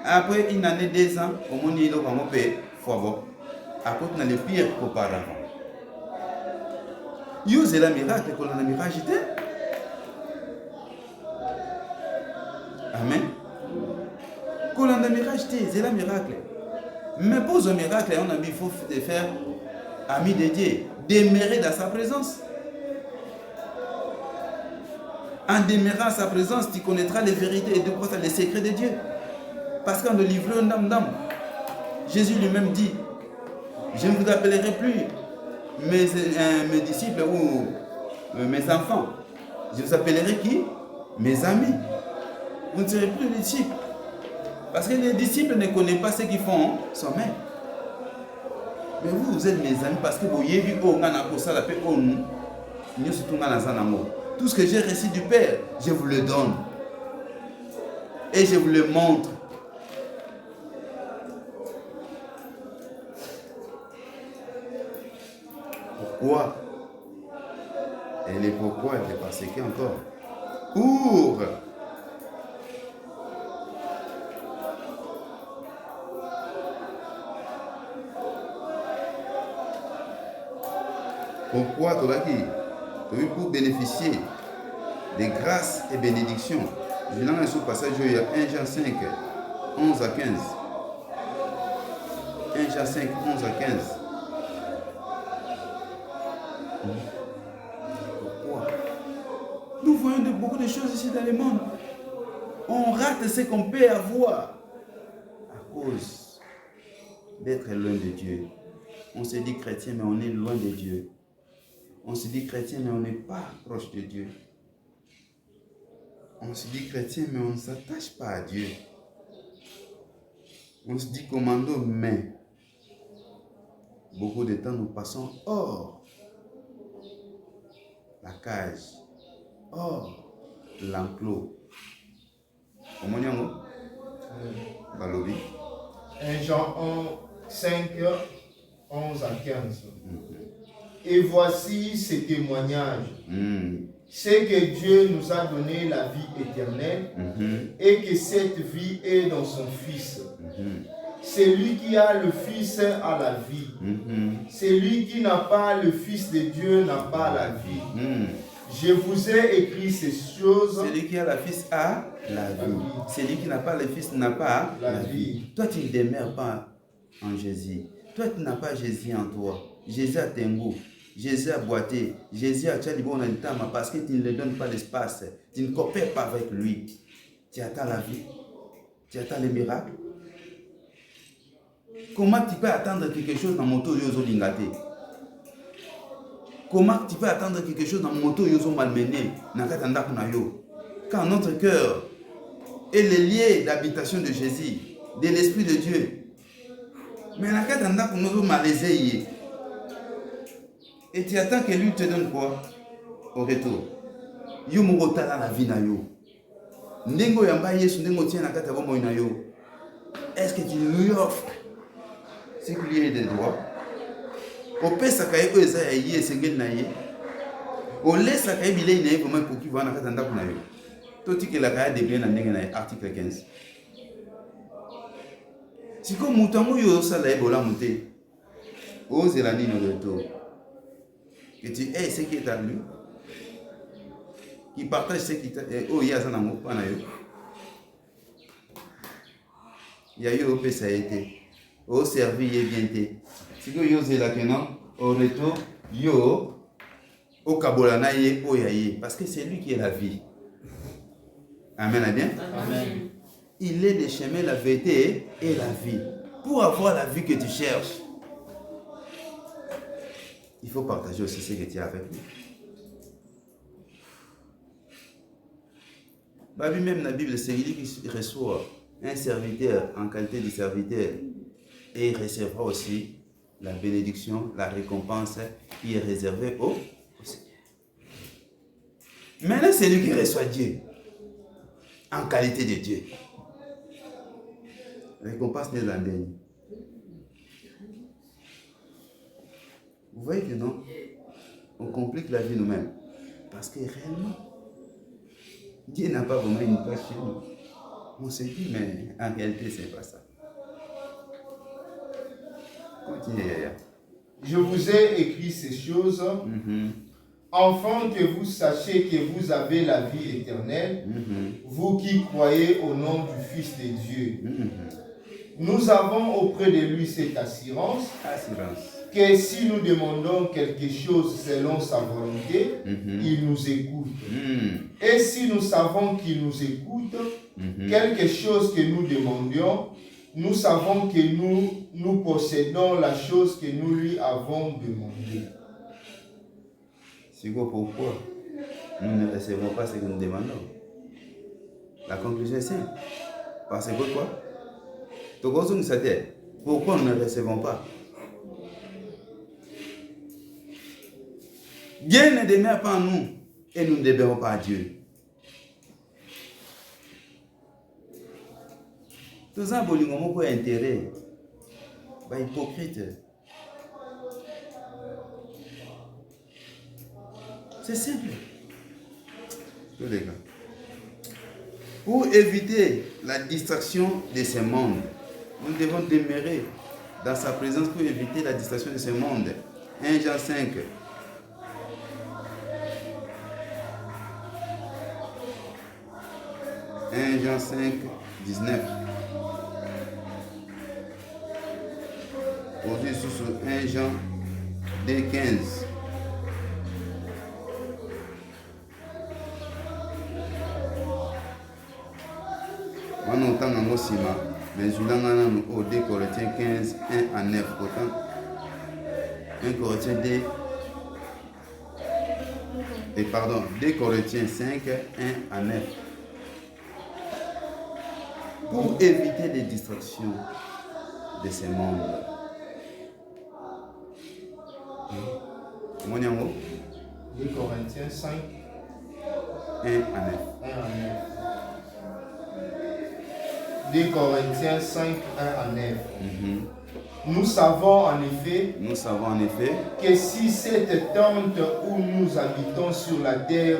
Après une année, 2 ans, au monde il a fait fois à cause de le pire qu'auparavant. Use la miracle qu'on a mirage. Amen. Qu'on a mirage, c'est la miracle. Mais pour ce miracle, on a mis faut faire ami de Dieu, demeurer dans sa présence. En demeurant à sa présence, tu connaîtras les vérités et les secrets de Dieu. Parce qu'en le livrant d'âme, Jésus lui-même dit, je ne vous appellerai plus mes disciples ou mes enfants. Je vous appellerai qui? Mes amis. Vous ne serez plus les disciples. Parce que les disciples ne connaissent pas ce qu'ils font sommet. Mais vous êtes mes amis parce que vous avez vu tout ce que j'ai reçu du Père, je vous le donne. Et je vous le montre. Pourquoi? Et les pourquoi et les parce que encore. Pourquoi pour bénéficier des grâces et bénédictions. Je vais dans ce passage, il y a 1 Jean 5, 11 à 15. 1 Jean 5, 11 à 15. Pourquoi? Nous voyons beaucoup de choses ici dans le monde. On rate ce qu'on peut avoir à cause d'être loin de Dieu. On se dit chrétien, mais on est loin de Dieu. On se dit chrétien, mais on n'est pas proche de Dieu. On se dit chrétien, mais on ne s'attache pas à Dieu. On se dit commando, mais beaucoup de temps nous passons hors la cage, hors l'enclos. Comment on Balobi. 1 Jean 5, 11 à 15. Et voici ce témoignage. C'est que Dieu nous a donné la vie éternelle et que cette vie est dans son Fils. Celui qui a le Fils a la vie. Celui qui n'a pas le Fils de Dieu n'a pas la vie. Je vous ai écrit ces choses. Celui qui a le Fils a la vie. Celui qui n'a pas le Fils n'a pas la vie. Toi, tu ne demeures pas en Jésus. Toi, tu n'as pas Jésus en toi. Jésus a Tengo. Jésus a boité. Jésus a Tchalibon parce que tu ne lui donnes pas l'espace. Tu ne coopères pas avec lui. Tu attends la vie. Tu attends les miracles. Comment tu peux attendre quelque chose dans mon moto yozo lingate? Comment tu peux attendre quelque chose dans mon moto yozo malmené? Quand notre cœur est le lieu d'habitation de Jésus, de l'Esprit de Dieu. Mais et tu attends que lui te donne quoi au retour? Yo mongotala la vie na yo. Ndengo yamba Yesu ndengo tient na kata bombo na yo. Est-ce que tu lui offres ce qui lui est de droit? Au pesa kaye ko eza ye sengel na ye. Au lesa kaye bilei na ye comment pour qui va na kata ndako na yo. Toti ke la kaye de bien na ndenga na article 15. Si comme mutango yo sala e bola monter. Ose la nino de retour. Que tu aies ce qui est à lui, qui partage ce qui est à lui. Oh, il y a un amour, pas naïo. Il y a eu au pays, ça a été. Au servi, il y a bien été. Si vous avez la kenan, au retour, yo, au kabolana, il y a. Parce que c'est lui qui est la vie. Amen, amen. Amen. Il est le chemin, la vérité et la vie. Pour avoir la vie que tu cherches, il faut partager aussi ce que tu as avec lui. Babi même dans la Bible, c'est lui qui reçoit un serviteur en qualité de serviteur et il recevra aussi la bénédiction, la récompense qui est réservée au Seigneur. Maintenant, c'est lui qui reçoit Dieu en qualité de Dieu. La récompense n'est pas dernière. Vous voyez que non, on complique la vie nous-mêmes. Parce que réellement, Dieu n'a pas vraiment une place chez nous. On se dit, mais en réalité, ce n'est pas ça. Continuez. Je vous ai écrit ces choses, afin que vous sachiez que vous avez la vie éternelle, vous qui croyez au nom du Fils de Dieu. Nous avons auprès de lui cette assurance. Que si nous demandons quelque chose selon sa volonté, il nous écoute. Et si nous savons qu'il nous écoute, quelque chose que nous demandions, nous savons que nous possédons la chose que nous lui avons demandée. C'est quoi pourquoi nous ne recevons pas ce que nous demandons? La conclusion est simple. Parce que quoi? Pourquoi nous ne recevons pas? Dieu ne demeure pas en nous et nous ne demeurons pas à Dieu. Tout ça, c'est un intérêt. Hypocrite. C'est simple. Tous les gars. Pour éviter la distraction de ce monde, nous devons demeurer dans sa présence pour éviter la distraction de ce monde. 1 Jean 5. 1 Jean 5, 19. Aujourd'hui, sur 1 Jean 2, 15. On entend dans mon ciment, mais je l'ai au 2 Corinthiens 15, 1 à 9. Autant 1 Corinthiens 2. Et pardon, 2 Corinthiens 5, 1 à 9. pour éviter les distractions de ce monde. Comment est-ce 2 Corinthiens 5, 1 à 9. 1 à 9. 2 Corinthiens 5, 1 à 9. Nous savons en effet que si cette tente où nous habitons sur la terre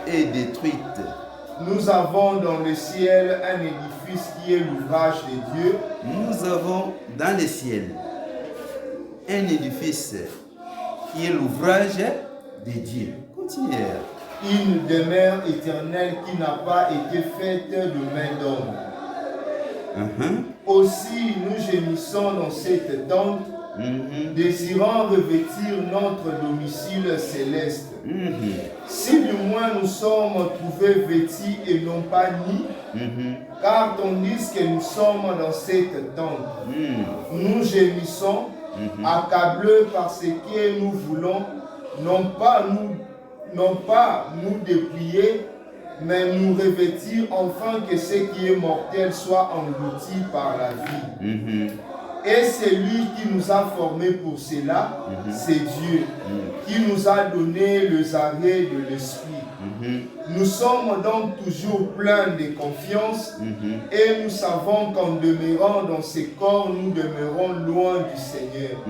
est détruite, nous avons dans le ciel un édifice qui est l'ouvrage de Dieu. Nous avons dans le ciel un édifice qui est l'ouvrage de Dieu. Continuez. Une demeure éternelle qui n'a pas été faite de main d'homme. Aussi nous gémissons dans cette tente, désirant revêtir notre domicile céleste. Si du moins nous sommes trouvés vêtis et non pas nus, car tandis que nous sommes dans cette tente, nous gémissons, accablés par ce que nous voulons, non pas nous déplier, mais nous revêtir enfin que ce qui est mortel soit englouti par la vie. Et c'est lui qui nous a formés pour cela, c'est Dieu, qui nous a donné les arrêts de l'esprit. Nous sommes donc toujours pleins de confiance et nous savons qu'en demeurant dans ces corps, nous demeurons loin du Seigneur.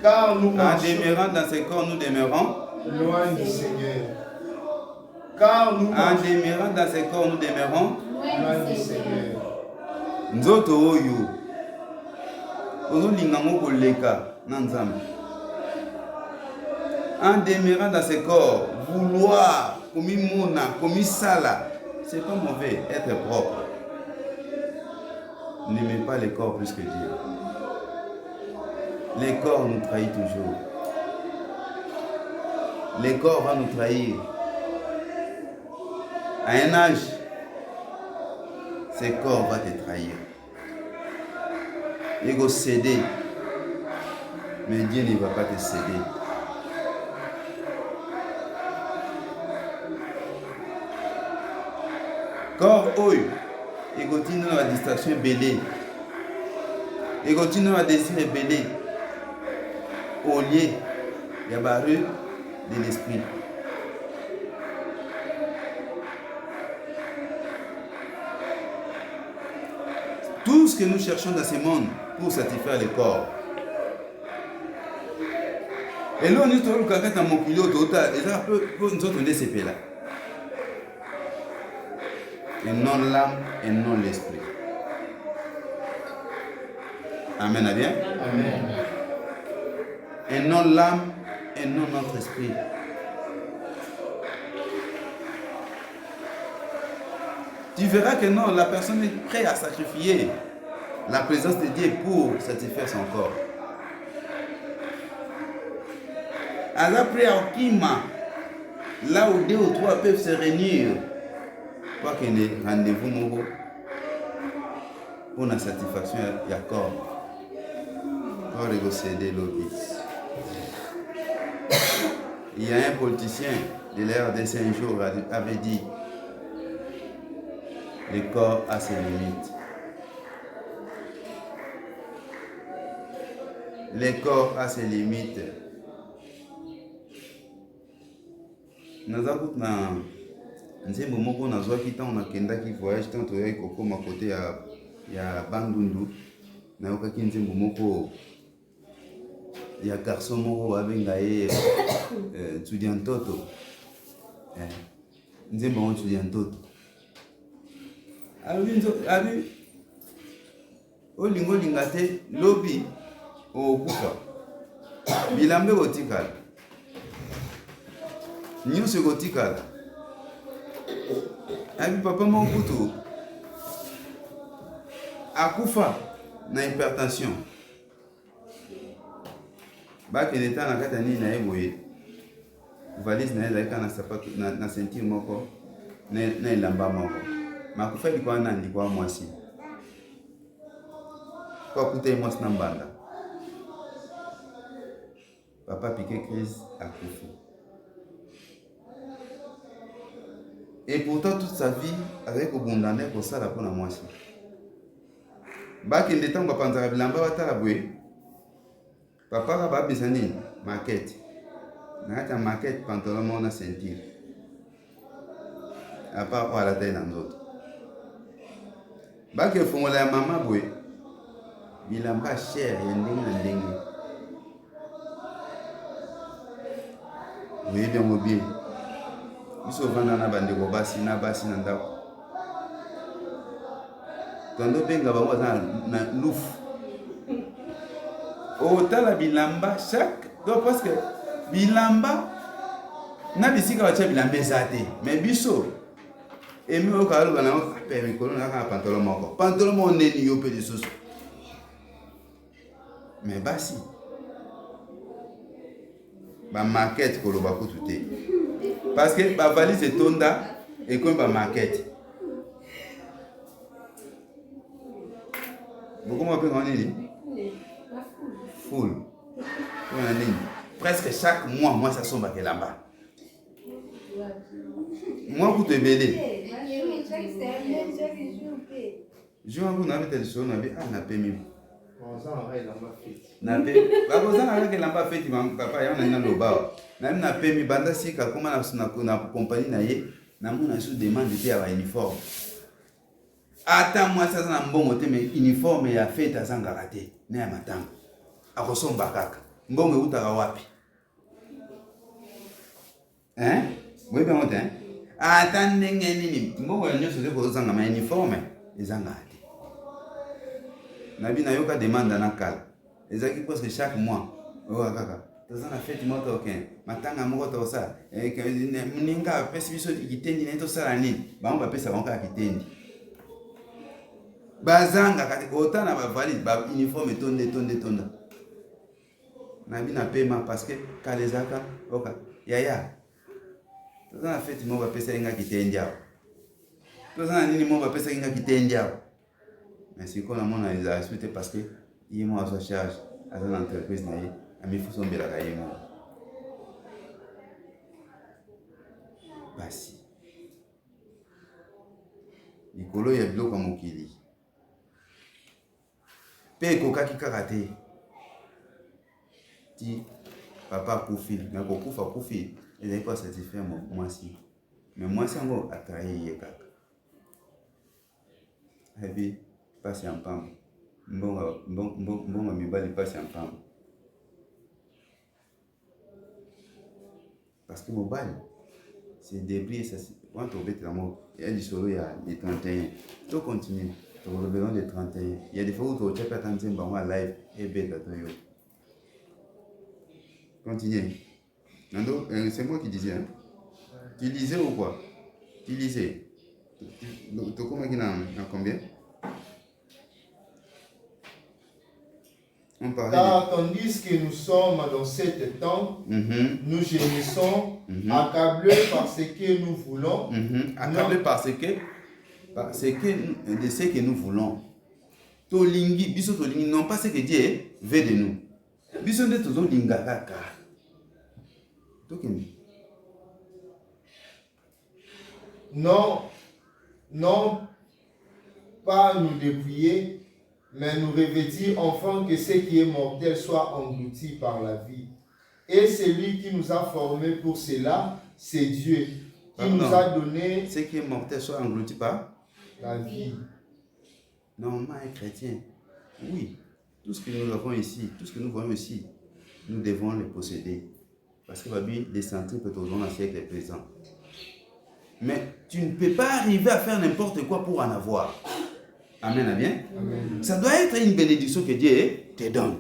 Car nous marchons demeurant dans ces corps, nous demeurons loin du Seigneur. Car nous en demeurant dans ces corps, nous demeurons loin du Seigneur. Nzoto oyo ozolinga moko leka na Nzambe. En demeurant dans ces corps, vouloir comme mona, comme sala, c'est pas mauvais, être propre. N'aimez pas les corps plus que Dieu. Les corps nous trahissent toujours. Les corps vont nous trahir. À un âge, ces corps vont te trahir. Ils vont céder. Mais Dieu ne va pas te céder. Corps oyo, il continue la distraction belée. Il continue à désirer belé. Au lieu, il y a barre de l'esprit. Tout ce que nous cherchons dans ce monde pour satisfaire le corps. Et là, nous sommes dans mon pilote total. Et là, nous sommes dans là. Et non l'âme et non l'esprit. Amen, à bien? Amen. Et non l'âme et non notre esprit. Tu verras que non, la personne est prête à sacrifier la présence de Dieu pour satisfaire son corps. Elle a pris à Okima, là où 2 ou 3 peuvent se réunir. Pas qu'il y ait rendez-vous pour la satisfaction du corps. Pour négocier l'obéi. Il y a un politicien de l'ère de 5 jours avait dit: le corps a ses limites. Le corps a ses limites. Nazakut na nzembo moko nazwaki ntango nakendaki voyage ntango toyaki kokoma kote ya Bandundu, nayokaki nzembo moko ya garçon moko abenga ye Tsudiantoto. Nzembo ngo Tsudiantoto. Abi olingolinga te lobi okufa bilambe kotikala nyonso kotikala. Abi papa moko kutu akufa na hypertension, bakende ta na kati ya nini na ye boye, valise na ye ezalaki na sapato na ceinture moko na elamba moko, makufa likwa na ndikwa mwasi kwa kuta ye mwasi na mbanda. Papa piqué crise akufi. Et pourtant, toute sa vie, avec au bondane, pour ça, la bonne moi. Bac in the temps, papa, on a bilamba, va t'arabouer. Papa, va besoin maquette. N'a maquette, pantalon, on a ceinture. À part à la taille dans d'autres. Bac il faut la maman boué. Bilamba cher, il y a un dingue. Oui, bien mobile. Ils sont vendus dans la bande de Bobassi, Nabassi, Nanda. Tondo benga bango na louf. Autant la bilamba chaque donc parce que bilamba na bisika bacha bilamba ezate mais biso emi okalo bana pe mikolo na ka pantalon moko neni yo pe lisusu mais basi ba market koloba kutu te parce que ba valise etonda et comme ba market beaucoup moi pe ngoni full. Presque chaque mois, moi, ça sombre à là-bas. Moi, vous te belez. Je vais vous avez tel son, on avait un appel. Papa, il y a un loba. Même na pemi banda si ka comment na compagnie na ye na mona sous demande de à uniforme. Attends moi ça na mbongo te mais uniforme ya fête à sangarate na matanga. Akosomba kaka. Mbongo utaka wapi? Hein? Oui bien monte hein. Attendez nini mbongo ya nyoso ko zanga ma uniforme ezangate. Na bina yoka demande na kala. Ezaki parce que chaque mois kaka toza na fête moto ok matanga moko to ça mninga pesi biso kitendi na to sala nini bango bapesa bango ka kitendi bazanga kati ota na ba valise ba uniforme tonda na bina paiement parce que kalezaka oka yaya toza na fête moko bapesa inga kitendi awo toza na nini moko bapesa inga kitendi awo mais si qu'on a mon a suite parce que il m'a sa charge à l'entreprise na ye ami faut somber la caille moi basi likolo ya biloko ya mokili pe ekokaki kaka te ti papa akufi me kokufa akufi ezali pas satisfaire mwasi me mwasi yango atrahi ye kaka ebi pasi ya mpambo mbongo mibali pasi ya mpambo parce que mobile c'est débris ça quand on bête la mort il y a du solo il y a des 31 tout continue tu revenons des 31 il y a des fois où tu as attendu un live et bête à toi continue Nando c'est moi qui disais hein? Tu lisais ou quoi tu lisais tu comment qu'il a combien Car tandis que nous sommes dans cet temps, nous gémissons, accablés par ce que nous voulons. Accablés par ce que de ce que nous voulons. Tolingi, biso tolingi, non pas ce que Dieu veut de nous. Biso de tozo lingakaka. Non, non, pas nous dépouiller, mais nous revêtir enfin que ce qui est mortel soit englouti par la vie. Et celui qui nous a formés pour cela, c'est Dieu, qui nous a donné... Ce qui est mortel soit englouti par la vie. Normalement, un chrétien, oui, tout ce que nous avons ici, tout ce que nous voyons ici, nous devons le posséder. Parce que la Bible, les centripètes au long du siècle présent. Mais tu ne peux pas arriver à faire n'importe quoi pour en avoir. Amen, amen. Amen. Ça doit être une bénédiction que Dieu te donne.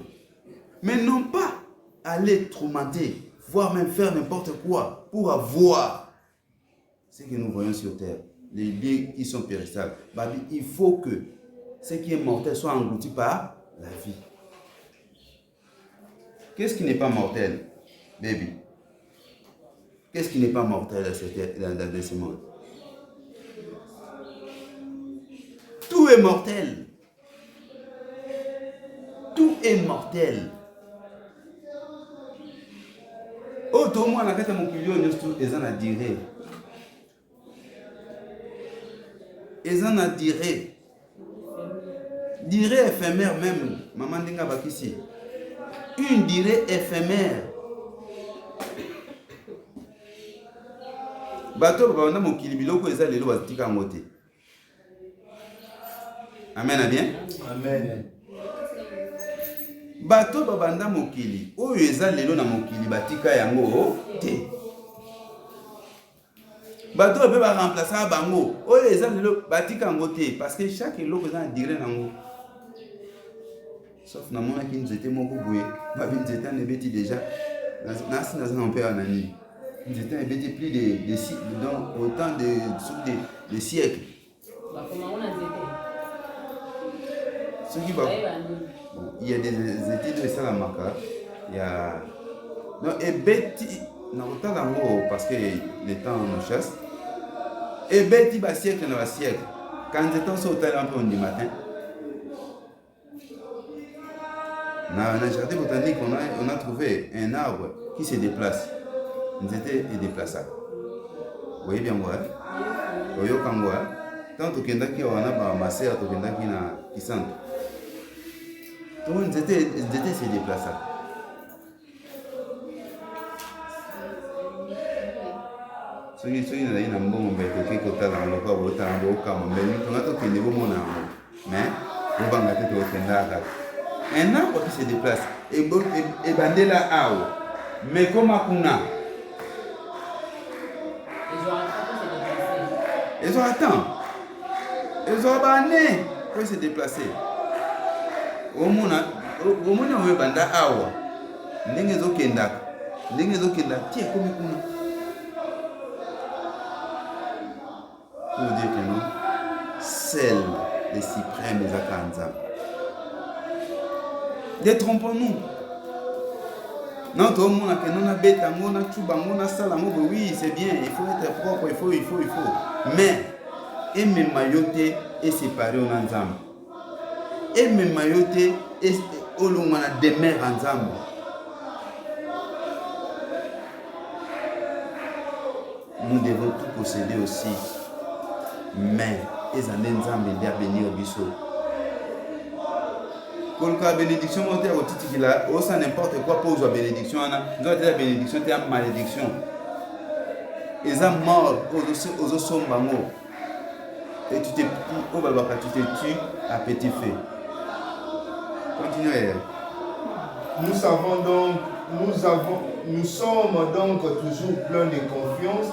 Mais non pas aller tourmenter, voire même faire n'importe quoi pour avoir ce que nous voyons sur terre. Les biens qui sont périssables. Il faut que ce qui est mortel soit englouti par la vie. Qu'est-ce qui n'est pas mortel, baby? Qu'est-ce qui n'est pas mortel dans ce monde? Tout est mortel. Tout est mortel. Oh, tout le monde a mon culot, nous tous les ans à dire. ils en a durée. Durée éphémère même. Maman Dinga Bakissi. Une durée éphémère. Bato bana mokili biloko eza lelo batika ngote. Amen, bien. Amen. Bato babanda mokili oyo eza lelo na mokili batika yango te. Bato be ba remplacer bango oyo eza lelo batika ngote parce que chaque eloko eza na durée nango. Sauf na mona ki nzete moko boye, ba bi nzete na beti déjà. Nasi na zana père nani. Nzete na beti plus de donc autant de siècles. Bah comment on a nzete? Ce qui va. Il y a des études de ça la marque. Il y a non et beti na autant d'amour parce que le temps nous chasse. Et beti ba siècle na ba siècle. Quand j'étais au hôtel un peu du matin. Dans le jardin botanique, on a trouvé un arbre qui se déplace. Nous étions déplaçables. Vous voyez bien moi? Vous voyez quand moi? Tant que on a ma sœur, tout le qui sent. Donc nous étions déplaçables. Ceux qui n'ont pas un bon bête, qui ont un bon bête, mais vous avez un peu un arbre qui se déplace et bandela ao mais comme akuna ils ont banné pour se déplacer au mona we banda awa ndenge zokenda tie comme kuna pour dire que non celle les suprêmes des akanza. Détrompons-nous. Non, tout le monde a que non a bête, on a tout, on a ça, oui, c'est bien, il faut être propre, il faut. Mais, aimer mayoté et séparer en ensemble. Aimer mayoté et au long on demeure ensemble. Nous devons tout posséder aussi. Mais, ils en ensemble et venir au biseau. Pour la bénédiction, on a dit que ça n'importe quoi pour la bénédiction. Nous avons dit la bénédiction, c'est une malédiction. Ils sont morts aux sombango. Et tu te tues à petit feu. Continuez. Nous sommes donc toujours pleins de confiance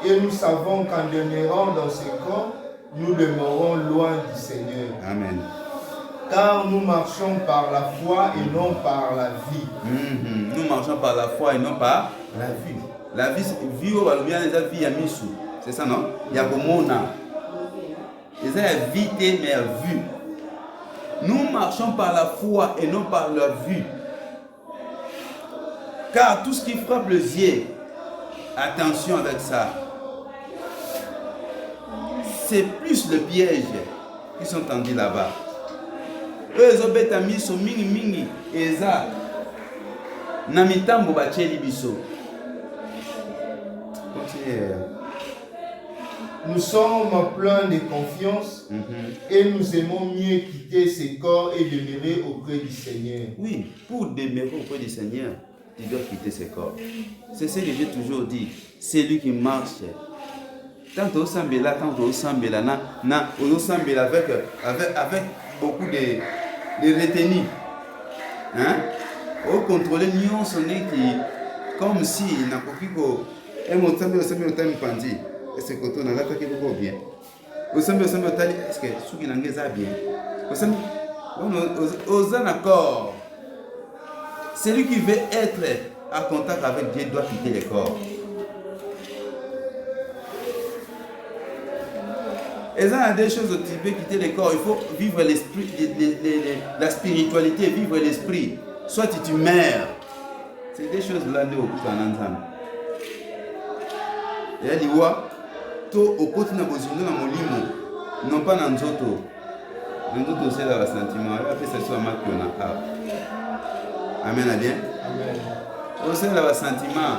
et nous savons qu'en demeurant dans ce corps, nous demeurons loin du Seigneur. Amen. Car nous marchons par la foi et non par la vie. Nous marchons par la foi et non par la vie. La vie, vie au bien les vie à Missou. C'est ça, non? Il y a Bomona. Les la vie mais la vue. Nous marchons par la foi et non par la vue. Car tout ce qui frappe les yeux, attention avec ça. C'est plus le piège qui sont tendus là-bas. Eux, ils ont bêta miso mingi eza na mitambo bacheli biso. Nous sommes pleins de confiance et nous aimons mieux quitter ce corps et demeurer auprès du Seigneur. Oui, pour demeurer auprès du Seigneur, tu dois quitter ce corps. C'est ce que j'ai toujours dit. C'est lui qui marche. Tant au sambela, avec beaucoup de retenue. Hein? Au contrôler nous son qui comme si n'a pas pu et mon sambe au temps pandi et c'est quand on a l'attaqué beaucoup bien. Au sambe tali est-ce que sous qui n'engage bien. Au sambe aux accords. Celui qui veut être en contact avec Dieu doit quitter le corps. Et ça, il y a des choses où tu peux quitter le corps. Il faut vivre l'esprit, la spiritualité, vivre l'esprit. Soit tu meurs. C'est des choses là où tu en entends. Et il dit, au côté de la non pas dans l'auto. Dans l'auto, c'est le sentiment. Après, c'est soit ma qu'on a. Amen, bien. Amen. C'est le sentiment.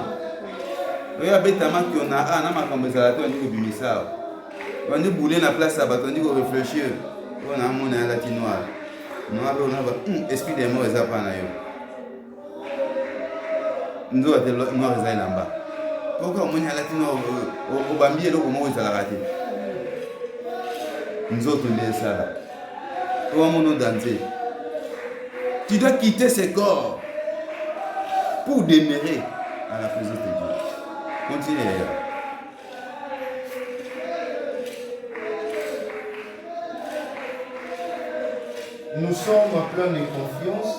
Il y a des gens qui ont un peu de On est boulé la place là-bas, on dit qu'on réfléchit. On a un monde à la noir. Noir, on a esprit des morts, ça pas naïo. Nous avons des noirs là-bas. Pourquoi on a la noir au Bambi et l'eau comment ils ont raté? Nous autres, on est ça là. Comment on a dansé? Tu dois quitter ce corps pour demeurer à la présence de Dieu. Continuez. Nous sommes pleins de confiance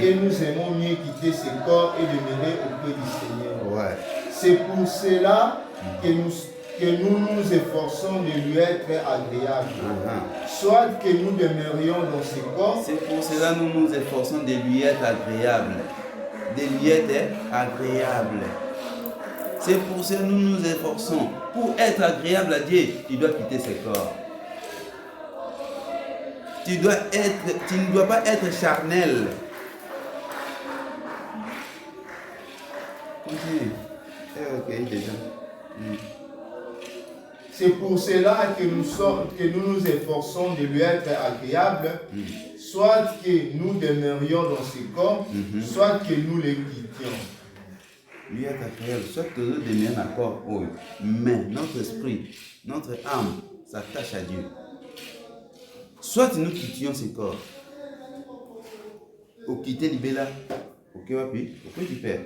et nous aimons mieux quitter ce corps et demeurer auprès du Seigneur. Ouais. C'est pour cela que nous nous efforçons de lui être agréable. Soit que nous demeurions dans ce corps. C'est pour cela que nous nous efforçons de lui être agréable. De lui être agréable. C'est pour cela que nous nous efforçons. Pour être agréable à Dieu, tu dois quitter ce corps. Tu ne dois pas être charnel. Continue. Ok, déjà. C'est pour cela que nous nous efforçons de lui être agréable, soit que nous demeurions dans ce corps, soit que nous le quittions. Lui être agréable, soit que nous demeurions en accord, mais notre esprit, notre âme s'attache à Dieu. Soit nous quittions ce corps. Ou quitter l'ibéla. Ok, wapi, ok, tu perds.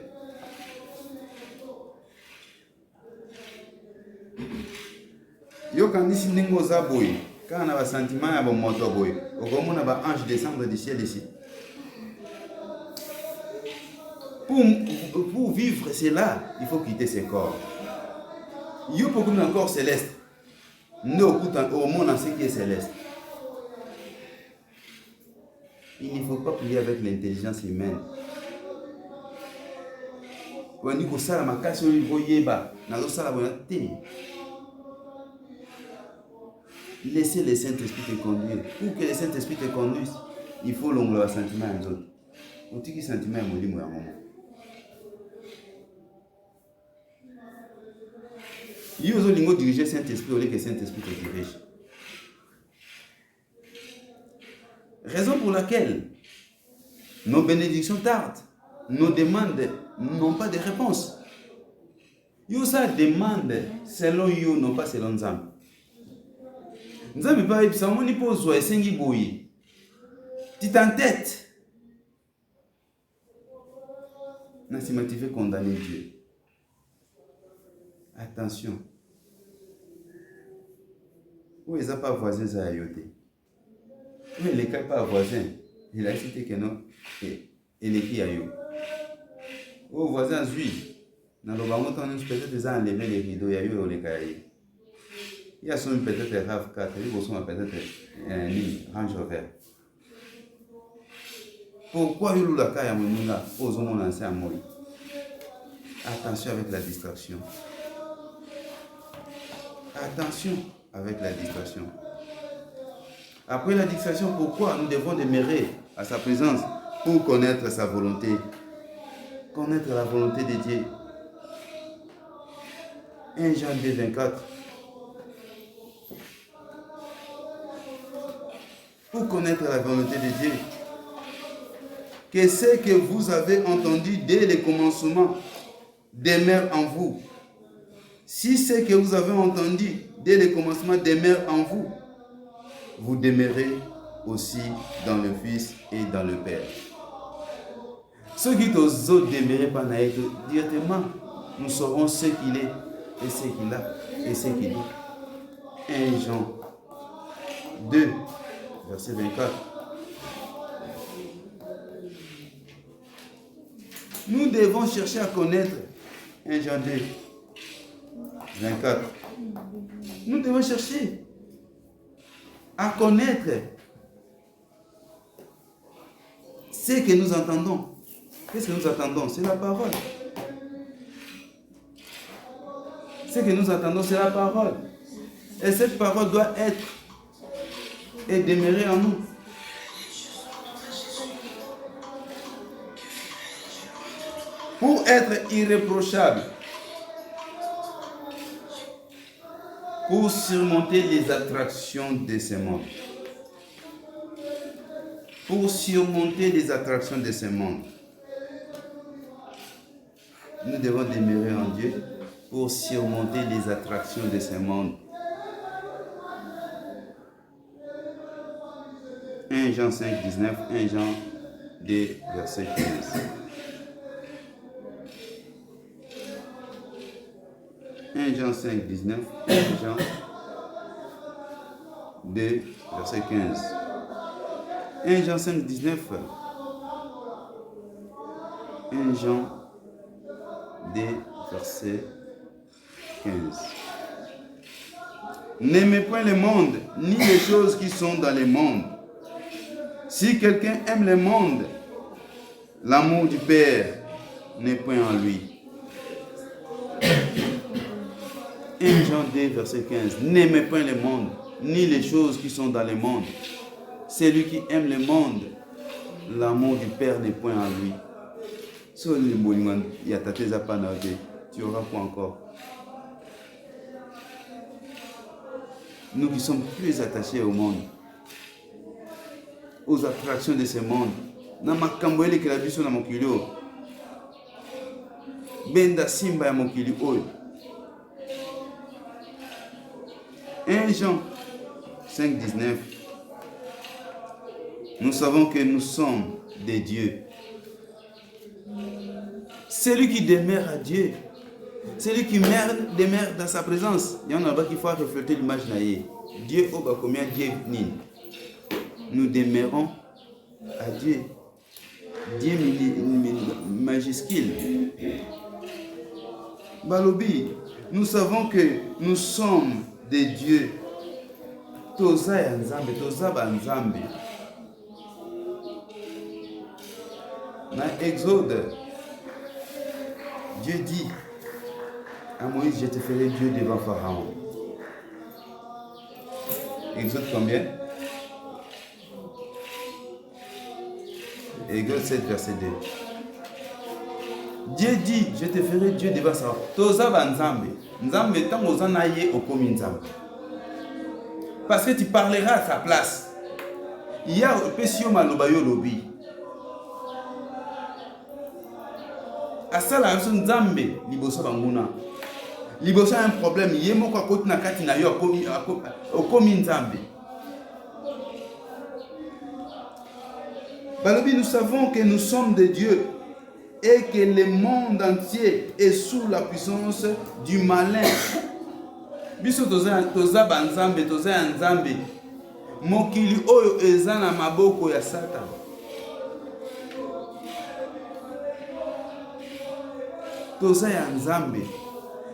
Yo quand ici n'engo za boy, quand on a un sentiment à bon moto boy, au comment on a un ange descendre du ciel ici. Pour vivre cela, il faut quitter ce corps. Yo pour qu'on ait un corps céleste. Nous au monde en ce qui est céleste. Il ne faut pas prier avec l'intelligence humaine. On dit que ça la makasi on voyeba, na zo sala bona te. Laissez le Saint-Esprit te conduire. Pour que le Saint-Esprit te conduise, il faut l'ongler sentiment aux autres. On dit que sentiment est molimo ya maman. Il faut lingo diriger Saint-Esprit au lieu que Saint-Esprit te dirige. Raison pour laquelle nos bénédictions tardent, nos demandes n'ont pas de réponse. Yo ça demande selon yo, non pas selon Nzambe. Nzambe pas ebisa moni po zo esengi boyi. Tu t'entêtes. Nassima tu veux condamner Dieu. Attention. Où est-ce pas voisin ça a yoté? Mais les cas pas voisin, il a cité que non, et les qui a eu. Au voisin juif, dans le bas on peut-être déjà enlevé les rideaux, il y a eu les cahiers. Il y a son peut-être RAV4, il y a son peut-être un Range Rover. Pourquoi il y a la caille à mon là, aux hommes lancés à mourir? Attention avec la distraction. Attention avec la distraction. Après la distraction, pourquoi nous devons demeurer à sa présence pour connaître sa volonté, connaître la volonté de Dieu. 1 Jean 2, 24. Pour connaître la volonté de Dieu, que ce que vous avez entendu dès le commencement demeure en vous. Si ce que vous avez entendu dès le commencement demeure en vous, vous demeurez aussi dans le Fils et dans le Père. Ceux qui osent demeurer par naïf, directement, nous saurons ce qu'il est et ce qu'il a et ce qu'il dit. 1 Jean 2, verset 24. Nous devons chercher à connaître 1 Jean 2, 24. Nous devons chercher à connaître ce que nous entendons. Qu'est-ce que nous attendons? C'est la parole. Ce que nous attendons, c'est la parole. Et cette parole doit être et demeurer en nous. Pour être irréprochable. pour surmonter les attractions de ce monde. Pour surmonter les attractions de ce monde. Nous devons demeurer en Dieu pour surmonter les attractions de ce monde. 1 Jean 5, 19, 1 Jean 2, verset 15. 1 Jean 5, 19, 1 Jean 2, verset 15. 1 Jean 5, 19. 1 Jean 2, verset 15. N'aimez point le monde, ni les choses qui sont dans le monde. Si quelqu'un aime le monde, l'amour du Père n'est point en lui. 1 Jean 2, verset 15. N'aimez point le monde, ni les choses qui sont dans le monde. Celui qui aime le monde, l'amour du Père n'est point en lui. Tu auras quoi encore? Nous qui sommes plus attachés au monde, aux attractions de ce monde. Namakamboele que la biso na mokili o. Benda simba ya mokili oyo. 1 Jean 5, 19. Nous savons que nous sommes des dieux. Celui qui demeure à Dieu, celui qui demeure dans sa présence. Il y en a qui faut refléter l'image naïe. Dieu au bas combien Dieu ni. Nous demeurons à Dieu. Dieu majuscule. Balobi, nous savons que nous sommes des dieux. Toza ya nzambe, toza ba nzambe. Dans Exode, Dieu dit à Moïse, je te ferai Dieu devant Pharaon. Exode combien? Exode 7, verset 2. Dieu dit, je te ferai Dieu devant Pharaon. Toza ba nzambe. Nzambe tango zana ye okomi nzambe. Parce que tu parleras à sa place. Il y a pesio malobayo lobi. Asala son nzambe liboso banguna. Liboso a un problème, yemo kwa koti na kati na yo okomi nzambe. Balobi, nous savons que nous sommes des dieux et que le monde entier est sous la puissance du malin. Biso toza banzambe, toza nzambe. Mokili oyo eza na maboko ya Satan. Toza ya nzambe.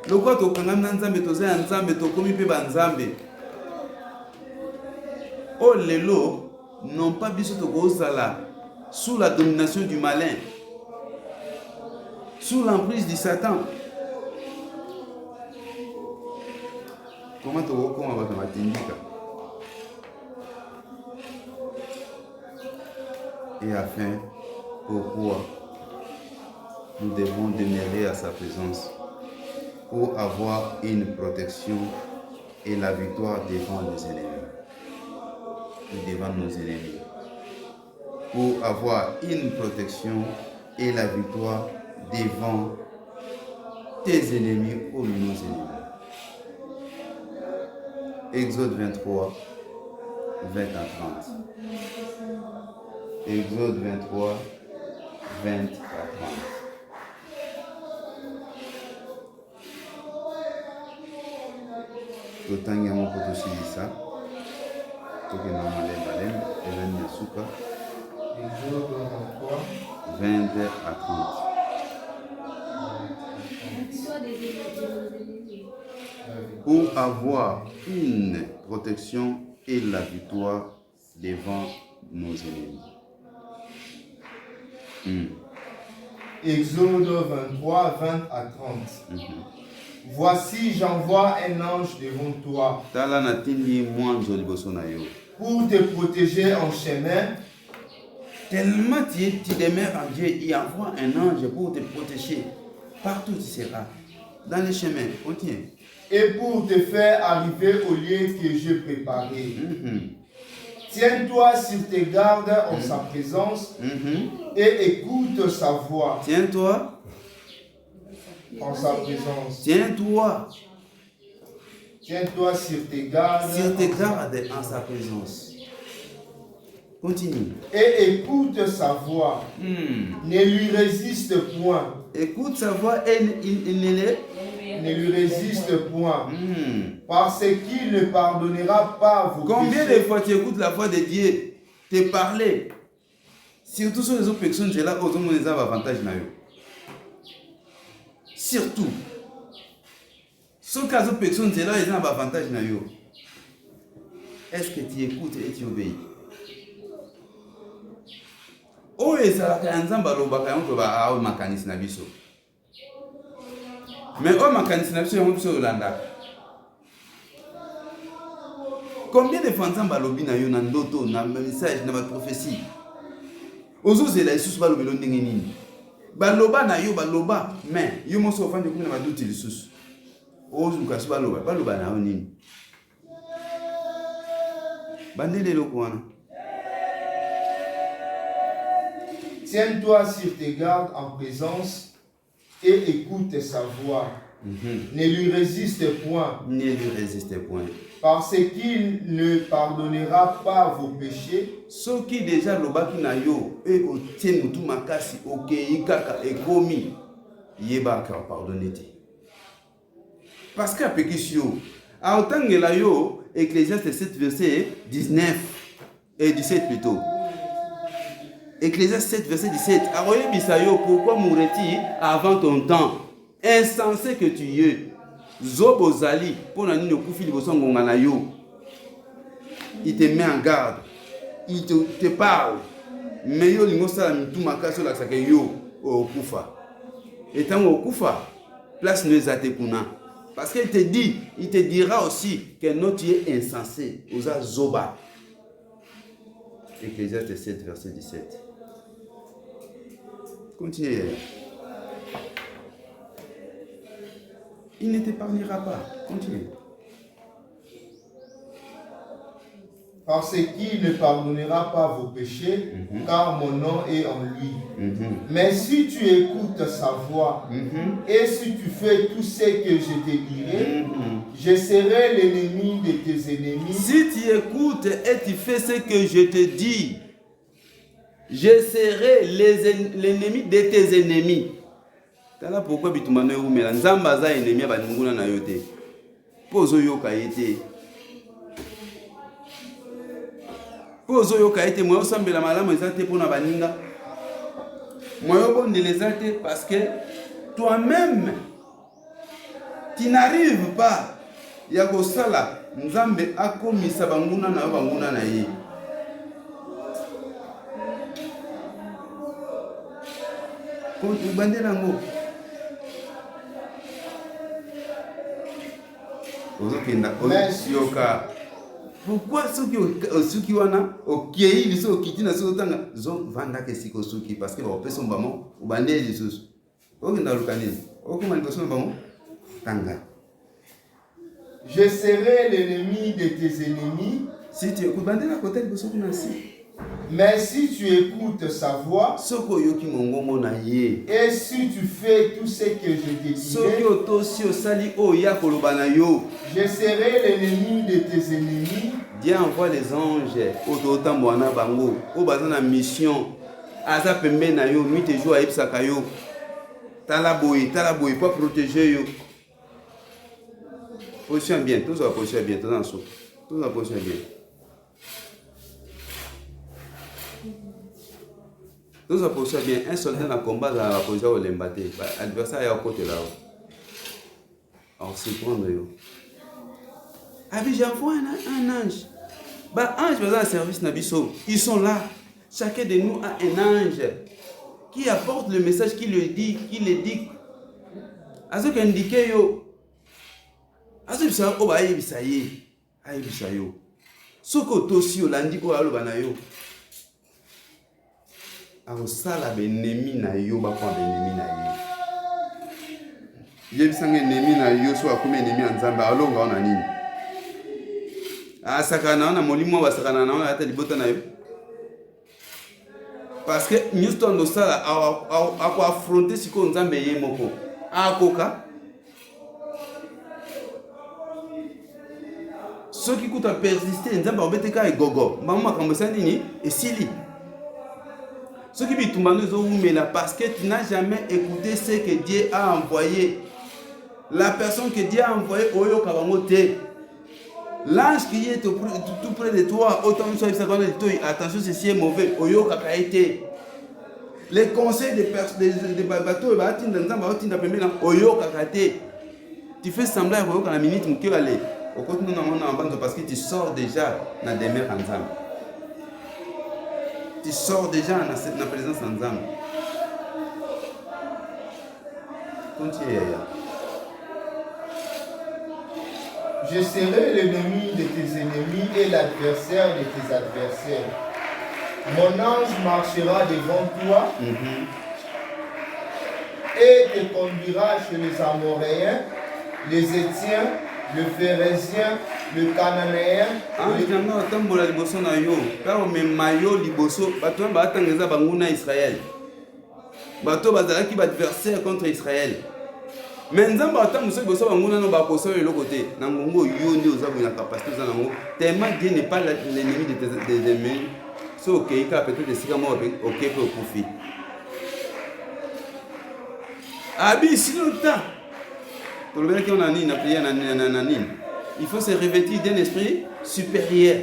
Lokwa tokangana nzambe, toza ya nzambe, tokomi pe banzambe. Oh lelo, non pas biso tokozala sous la domination du malin, sous l'emprise du Satan. Comment tu vois comment on va te dire? Et afin, pourquoi nous devons demeurer à sa présence pour avoir une protection et la victoire devant nos ennemis. Devant nos ennemis. Pour avoir une protection et la victoire devant tes ennemis ou nos ennemis. Exode 23, 20 à 30. Exode 23, 20 à 30. Totanga mon potosilisa. Toke na malem elani yasuka. Exode 23, 20 à 30. Pour avoir une protection et la victoire devant nos ennemis. Exode 23, 20 à 30. Voici, j'envoie un ange devant toi pour te protéger en chemin. Tellement tu demeures en Dieu, il envoie un ange pour te protéger. Partout tu seras. Dans les chemins, continue. et pour te faire arriver au lieu que j'ai préparé. Tiens-toi sur tes gardes en sa présence et écoute sa voix. Tiens-toi En sa présence. Tiens-toi sur tes gardes. sur tes gardes en sa présence. Continue. Et écoute sa voix. Ne lui résiste point. Écoute sa voix et il ne l'est. Ne lui résiste point. Parce qu'il ne pardonnera pas vos Combien péchés. de fois tu écoutes la voix de Dieu te parler? Surtout sur les autres personnes, j'ai là, aux hommes, les avantages. Surtout. Sur les autres personnes, j'ai là, ils ont un avantage. Est-ce que tu écoutes et tu obéis? Oh, et ça, quand on a un mécanisme. Mais oh, mécanisme, c'est un peu Hollanda. Combien de fois on a lobby na yo na ndoto na message na prophétie? Ozo zela isusu ba lobelo ndenge nini? Ba loba na yo ba loba, mais yo mo so fandi kuna ba duti lisusu. Ozo kasi ba loba na yo nini? Bandele loko wana. Tiens-toi sur tes gardes en présence et écoute sa voix. Ne lui résiste point. Ne lui résiste point. Parce qu'il ne pardonnera pas vos péchés. Ce qui déjà lobaki na yo et o tie mutu makasi okei kaka ekomi yeba ka pardonner te. Parce que apekisio a otangela yo Ecclésiaste 7 verset 19 et 17 plutôt. Ecclésiaste 7 verset 17. Aroye bisayo pourquoi mourrais-tu avant ton temps? Insensé que tu es. Zobo Zali, pour nani no kufi liboso ngonga na yo. Il te met en garde. Il te parle. Mais yo lingo sala mitu makaso la sake yo okufa. Et tant okufa, place ne zate kuna. Parce qu'il te dit, il te dira aussi que non tu es insensé. Oza zoba. Ecclésiaste 7 verset 17. Continuez. Il ne t'épargnera pas. Continue. Parce qu'il ne pardonnera pas vos péchés, car mon nom est en lui. Mais si tu écoutes sa voix, et si tu fais tout ce que je te dirai, je serai l'ennemi de tes ennemis. Si tu écoutes et tu fais ce que je te dis, je serai l'ennemi de tes ennemis. Tala pourquoi bitumano youmela nzamba za ennemi ya baninguna na yo te. Pozo yoka yete. Pozo yoka yete moyo sambela malamu ezate pona baninga. Moyo bondele ezate parce que toi-même tu n'arrives pas ya kosala nzambe akomisa banguna na yo banguna na ye. Quand tu bandela ngo pourquoi ceux qui wana okei liso okiti na so tanga zo vanda ke siko suki parce que ba peso mbamo ubande lisusu okenda lukanini okuma liboso mbamo tanga. Je serai l'ennemi de tes ennemis. Si tu écoutes bandela côté liboso kuna si. Mais si tu écoutes sa voix, soko yoki mongomo na ye, et si tu fais tout ce que je te dirai, soki otosi osali oya koloba na yo, je serai l'ennemi de tes ennemis. Dieu envoie des anges ototambola na bango o baza na mission aza pembe na yo nuit et jour ayebisaka yo tala boye pour protéger yo. Position bien, tous va position bien, tous en dessous, tous va position bien. Tous va position bien. Un soldat dans le combat va position au lembaté. L'adversaire est à côté là-haut. Alors c'est prendre yo. Abi j'envoie un ange. Bah ange va dans le service nabiso. Ils sont là. Chacun de nous a un ange qui apporte le message, qui le dit, qui le dit. Azo qui indique yo. Azo bisa o ba yebisa ye. Ayebisa yo. Soko tosi olandi ko aloba na yo. Akosala benemi na yo bakwa benemi na ye. yebisanga ennemi na yo so akómi ennemi ya nzambe alonga wana nini asakana wana molimo basakana na wana ata libota na yo parce que nyonso to andosala akoaffronte sikoyo nzambe ye moko akoka soki kuta persiste nzambe akobeteka egogo mbango makambo esa nini esili soki bitumbano ezowumela parce que tu n'as jamais écouté ce que Dieu a envoyé. La personne que Dieu a envoyée, oyoka bango te. L'ange qui est tout près de toi, autant que soit attention, ceci est mauvais, oyoka kaite. Les conseils des bateaux, oyoka kate. Tu fais semblant que oyoka na minute muke aller. Au côté nous parce que tu sors déjà dans des mers ensemble. Tu sors déjà dans la présence ensemble. Continue. Je serai l'ennemi de tes ennemis et l'adversaire de tes adversaires. Mon ange marchera devant toi et te conduira chez les Amoréens, les Étiens, le Phérézien, le Cananéen. Ange tambola liboso na yo, ka omema yo liboso, bato batangeza banguna Israël. Bato bazalaki adversaire contre Israël. Mais nzamba atamuso liboso banguna no bakoso le côté. Na ngongo yo ndi ozabu na capacité za nango. Tellement Dieu n'est pas l'ennemi de tes ennemis. So OK, ka peut-être sika mo OK pour kufi. Abi si longtemps. Il faut se revêtir d'un esprit supérieur.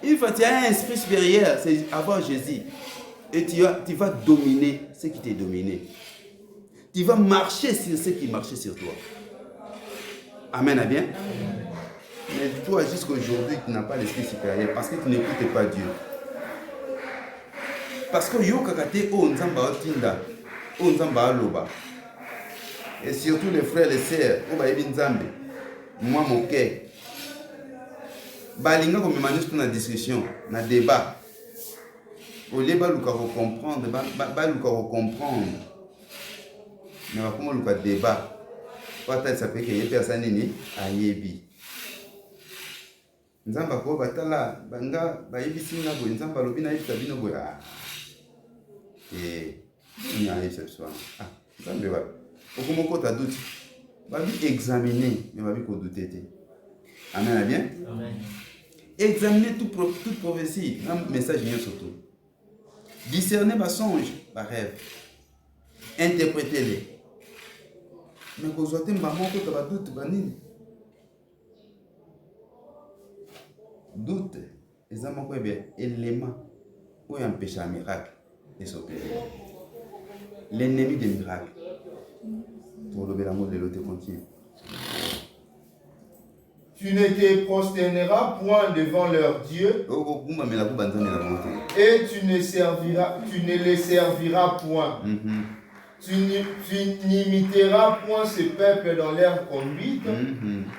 Il faut qu'il y ait un esprit supérieur, c'est avoir Jésus. Et tu vas dominer ce qui t'est dominé. Tu vas marcher sur ce qui marchait sur toi. Amen, à bien. Mais toi, jusqu'aujourd'hui, tu n'as pas l'esprit supérieur parce que tu n'écoutes pas Dieu. Parce que yo kakate o nzamba otinda, o nzamba aloba. Et surtout les frères et les sœurs, moi mon cœur. Balinga comme manus pour la discussion, na débat. Au lieu de comprendre, comprendre. Mais comment le débat? Peut-être ça fait que les personnes ni ayebi. Nzamba ko batala banga bayebi singa bo nzamba lobi na yebisa bino bo ah. Il y a ce soir. Ah, nzamba ba. Pourquoi mon côté doute? Babi examiner, mais babi ko douter. Amen, bien? Amen. Examiner toute prophétie, un message vient surtout. Discerner ma songe, ma rêve. Interpréter-les. Mais quand vous avez un doute, vous avez doute. Doute, les amants quoi bien, élément où empêche un miracle de s'opérer. L'ennemi des miracles. Pour le l'amour de l'autre continue. Tu ne te prosterneras point devant leur Dieu. Et tu ne les serviras point. Tu n'imiteras point ce peuple dans leur conduite,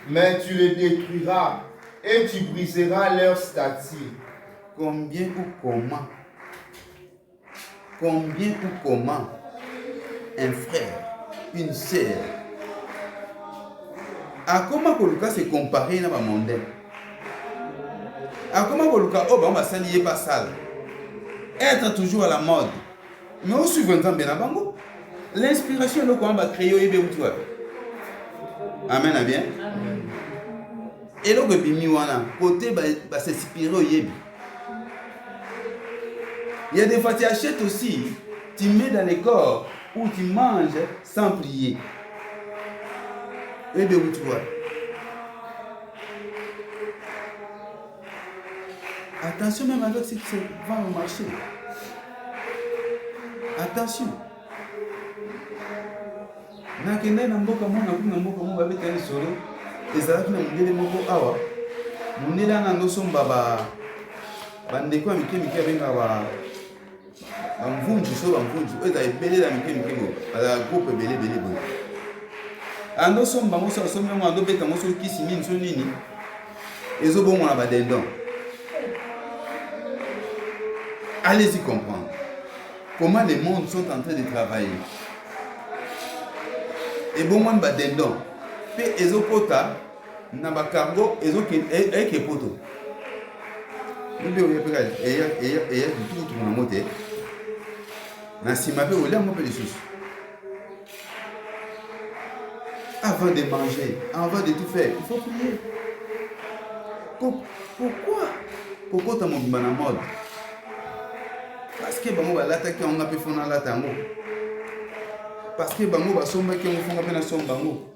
mais tu les détruiras et tu briseras leur statut. Combien ou comment un frère, une sœur, à comment Koluka se comparer na ba mondain? À comment Koluka oh ba sali pas sale. Être toujours à la mode. Mais au suivant bien bango. L'inspiration le quoi va créer yebe ou toi. Amen à bien. Et le bimi wana côté ba s'inspirer yebe. Il y a des fois tu achètes aussi, tu mets dans les corps où tu manges sans prier. Et bien, où tu vois. Attention même avec ce qui se vend au marché. Attention. Nakende na mboka mo ba betani solo. Ezalaki na mundele moko awa. Mundele na ndosomba bandeko ya mike abenga bamvunju so bamvunju. Eza ebele la mike bo. Ala groupe ebele bo. Ando somba mo so somba mo ando beta mo so kisi mini so nini ezo bongo na badendon. Allez-y comprendre comment les mondes sont en train de travailler. Et bon, moi, je suis dedans. Puis, ils ont pota, na ba cargo, ils ont qui poto. Nous, il y a tout le monde. Na si ma pe ou là, moi, peu de choses. Avant de manger, avant de tout faire, il faut prier. Pourquoi tu as mon mode? Parce que bango balata ki on a pe fona la tango. Parce que bango ba somba ki on fonga pe na somba bango.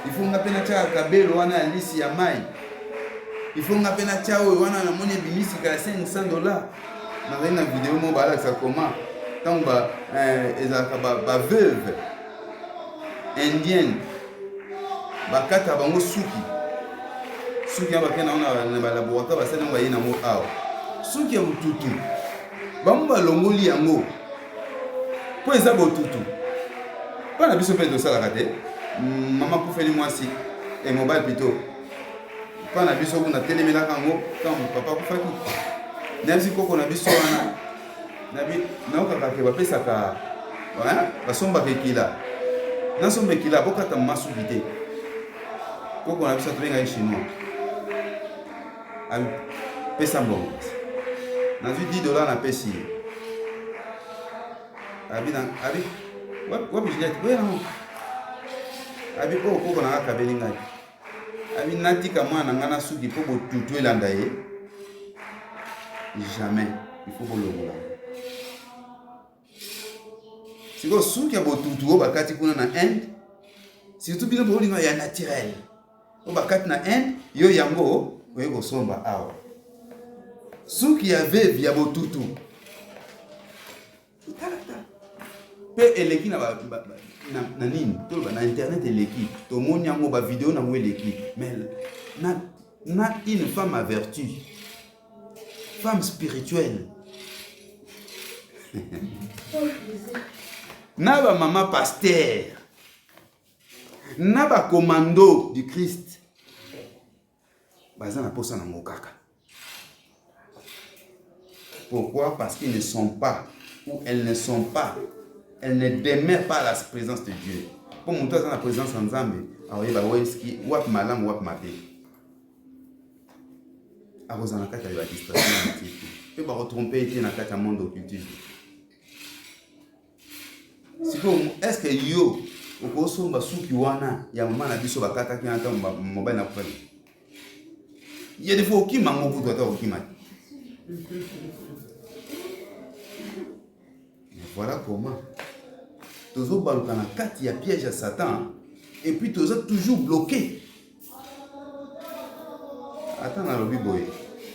Il faut ngape na cha kabelo wana alisi ya mai. Il faut ngape na cha o wana na moni binisi ka $500. Na na vidéo mo bala ça comment tant ba ezaka ba veuve indienne ba kata bango suki. Suki ya bakena na ba laboratoire ba sala ngwa yina mo awa. Suki ya mututu bango balongoli yango po eza botutu pana biso pe dosala kate maman kufeli mwasi et mobile plutôt pana biso kuna telemela kango quand papa kufaki nabisi koko na biso wana nabi naoka ke bapesaka basomba kekila nasomba kila bokata masu vite koko na biso tobenga chinois abi pesa mbongo nazwi $10 na pesi abi wapi Juliette wena abi koko na kabeli ngai abi natika mwana ngana suki po botutu elanda ye jamais il faut bolongola siko suki ya botutu o bakati kuna na Inde surtout bino bolinga ya naturel o bakati na Inde yo yango oye kosomba awa suki ya veve ya botutu pe eleki na nini toloba na internet eleki tomoni yango ba vidéo nango eleki mais na une femme à vertu, femme spirituelle. Na ba maman pasteur, na ba commando du Christ. Baza na posa na mokaka. Pourquoi? Parce qu'ils ne sont pas, ou elles ne sont pas, elles ne demeurent pas à la présence de Dieu. Pour montrer dans la présence en Zambé, alors il va voir ce qui wap malam wap mapé. Alors dans la carte il va distraire. Il va retromper ici dans la carte monde occultisme. Est-ce que yo au somba suki wana ya mama na biso bakata ki anta mobile na kufanya. Il y a des fois qui mango pour toi qui m'a. Voilà comment. Toujours baluka na kati ya piège à Satan et puis toujours bloqué. Attends na lobi boy.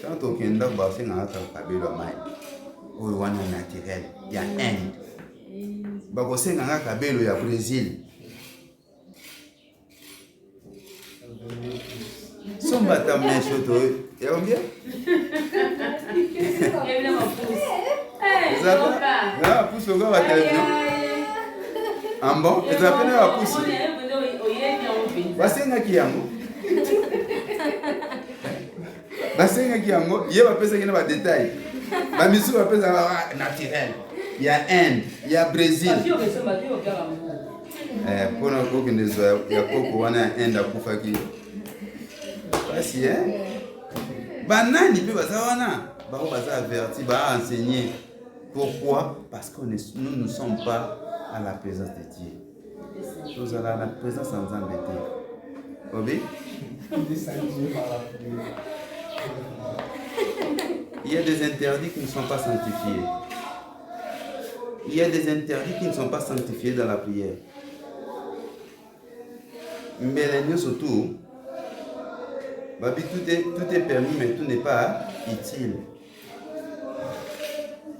Quand on kenda ba se na ata kabelo mai. O wana naturel ya Inde. Ba ko se na kabelo ya Brésil. Somba ta mesho to. Ya combien? Ah, pousse le gars à la télévision. Ah bon? Et ça peine à pousser. Basenga kiango. Basenga kiango, il va penser qu'il y a des détails. La mission va penser naturel. Il y a Inde, il y a Brésil. Pour nous il y a beaucoup wana Inde akufa ki. Basi banani pe bazawana. Ba baza averti, ba enseigner. Pourquoi? Parce que nous ne sommes pas à la présence de Dieu. Nous allons à la présence en embêté. Obi? Il y a des interdits qui ne sont pas sanctifiés. Il y a des interdits qui ne sont pas sanctifiés dans la prière. Mais les surtout, tout est permis, mais tout n'est pas utile.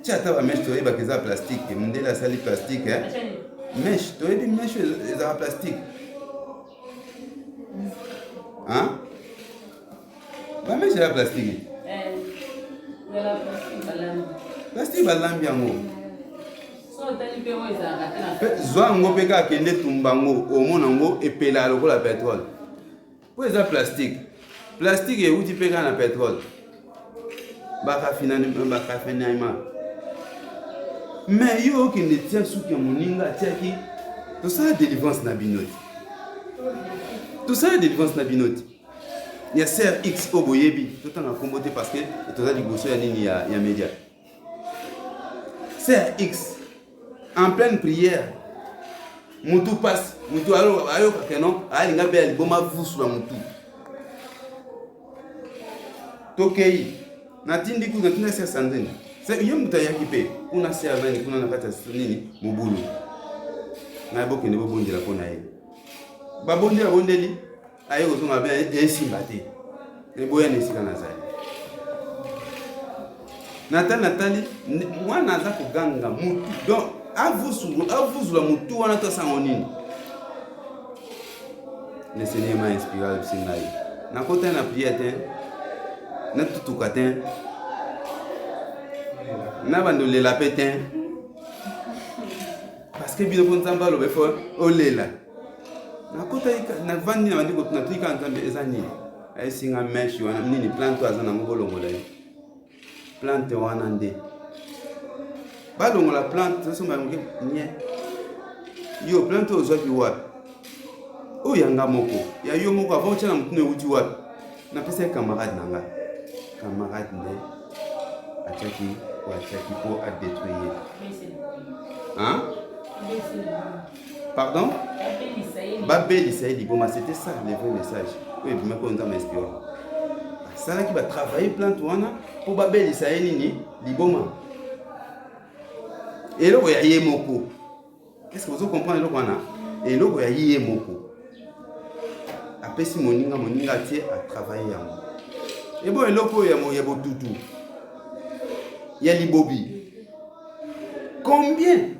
Tu as ta mèche, tu as un plastique, tu as la salle plastique. Mèche, tu as une mèche, tu as un plastique. Hein? La mèche, c'est la plastique. Plastique, c'est la lambiango. Zoango peka kende tumbango, omonango et pela loko la pétrole. Pour ça plastique. Plastique et outil peka na pétrole. Baka finalement. Mais yo qui ne tient sous qui moninga tiaki Tout ça, délivrance na binoti. Tout ça, délivrance na binoti. Il y a Sœur X au Boyebi. Tout le temps, on a combattu parce que tout ça, il y a média. Sœur X, en pleine prière, Moutou passe. Moutou, ayo kakenon, ayo ngabe aliboma vusu la Moutou. Tokei, natindi ku natindi Sœur Sandrine. C'est une Moutou yakipe. Kuna Sœur Nani, kuna nakata nini, Mubulu. Na boke ne bobondi la kona ye. Babondi la bondeli, ayo kozonga be esimbate. Ne boya ne sika nazali. Natali, mwana aza koganga mutu. Donc, avuzula mutu wana to sango nini. Le Seigneur m'a inspiré à Sinai. Na kota na prière te, na tutuka te. Na bandole la pétin. Parce que bino konzamba lo befo olela. Na kota na vandi na bandiko na tuika nzambe ezani. Ay singa mesh wana nini plante azana ngolongo la. Plante wana nde. Balongo la plante so mbango nye. Yo plante ozaki wapi? O yanga moko. Ya yo moko avant tena mutune uti wapi? Na pesa camarade nanga. Camarade nde. Achaki pour à détruire. Hein? Pardon? Babel Isaïe Liboma, c'était ça le vrai message. Oui, mais quand on m'inspire. Ça qui va travailler plante wana pour Babel Isaïe Liboma. Et là, il y a Yemoko. Est-ce que vous comprenez le wana? Et là, il y a Yemoko. Après, si moninga tie à travailler. Et bon, là, il y a Botutu. Il y a Libobi. Combien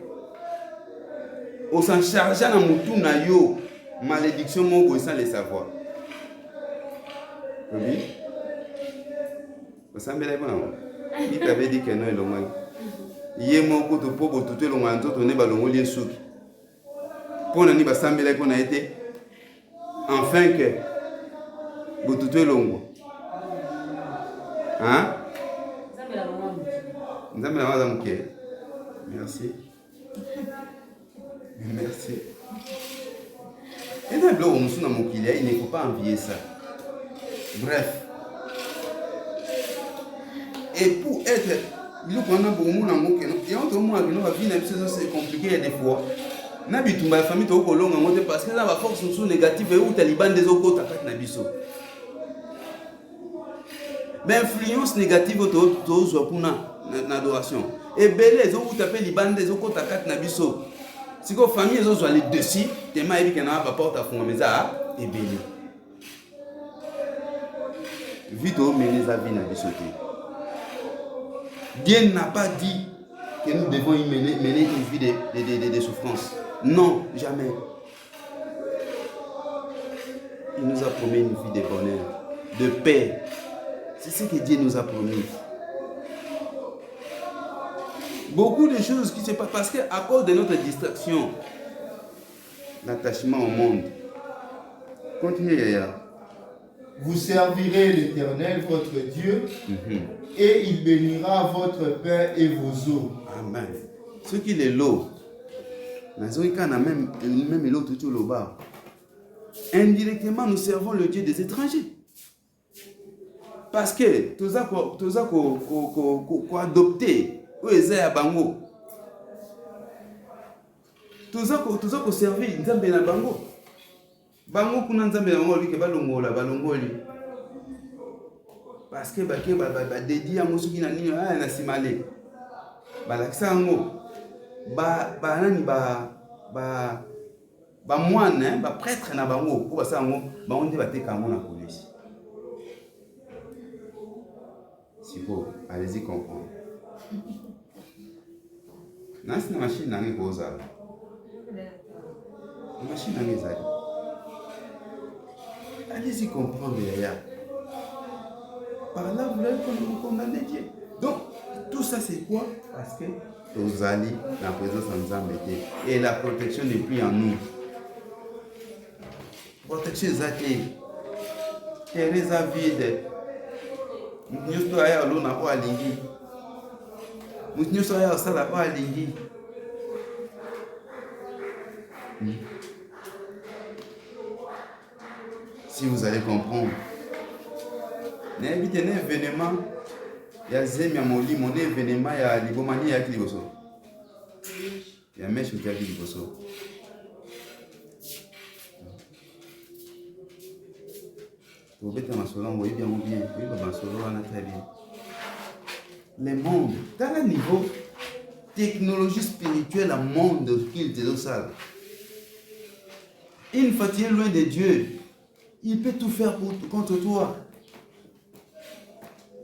on s'en charge dans mon na yo malédiction mon sans le savoir. Oui. Vous savez là bon. Il t'avait dit que non le moins. Hier mon ko to pobo tout le monde to ne ba longo lien souki. Pour nani ba sambela qu'on a été enfin que botuto longo. Hein? Merci. Merci. Et dans le bloc, il ne faut pas envier ça. Bref. Et pour être. Il faut qu'on a beaucoup de monde. Et on te montre que nous avons c'est compliqué des fois. N'habitu ma famille to kolonga ngote parce que là va force sous négative et ou taliban des autres côtés na biso. Ben influence négative to zo kuna na adoration. Et belé zo ou taper liban des autres côtés na biso. Si vos familles ont les dessus, tellement il y a pas porte à fond mais ça et belé. Vite au mener sa vie na biso. Dieu n'a pas dit que nous devons y mener une vie de souffrance. Non, jamais. Il nous a promis une vie de bonheur, de paix. C'est ce que Dieu nous a promis. Beaucoup de choses qui se passent parce qu'à cause de notre distraction, l'attachement au monde. Continuez, Yaya. Vous servirez l'Éternel, votre Dieu, et il bénira votre pain et vos eaux. Amen. Ce qui est l'eau, même l'eau tout le bas. Indirectement, nous servons le Dieu des étrangers. Parce que tout ça qu'on adopté, où est à Bango. Tout ça qu'on servi, Nzambe na Bango. Bango kuna Nzambe na Bango, que balongola, balongoli. Parce que dédié à Moussoukina Nino, na Simale. Balaksango. Nani moine, prêtre na Bango, pour ça, on dit que Kango na police. Si vous, allez-y comprendre. Nasi na machine nangi koza. La machine nangi zali. Allez-y comprendre Yaya. Par là, vous allez condamner Dieu. Donc, tout ça c'est quoi? Parce que vous allez la présence en Nzambe et la protection n'est plus en nous. Protection zaki. Teresa vide. Nous aya lona kwa lingi. Nous aya sala kwa lingi. Si vous allez comprendre. N'invitez un événement, il y a Zemi à Molimo, un événement, il y a Libomani, il y a Kliboso. Il y a Mèche qui a Kliboso. Vous voyez bien, vous voyez bien, très bien. Le monde, dans le niveau technologie spirituelle, le monde qu'il te donne ça. Une fois tu es loin de Dieu, il peut tout faire contre toi.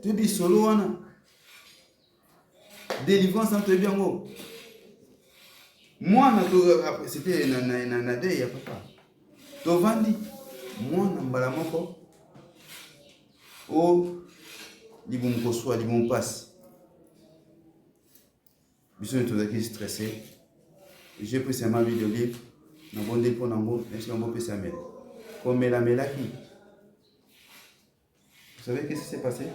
Tu es solo, délivrance entre bien haut. Moi, c'était un day, il papa. Tu vandi, moi, je suis oh, ils vont me soit, ils vont passer. Je suis tout stressé. J'ai pris ma vidéo livre. Je vais vous pour vous, je vais vous faire comme la mélaki. Vous savez qu'est-ce qui s'est passé?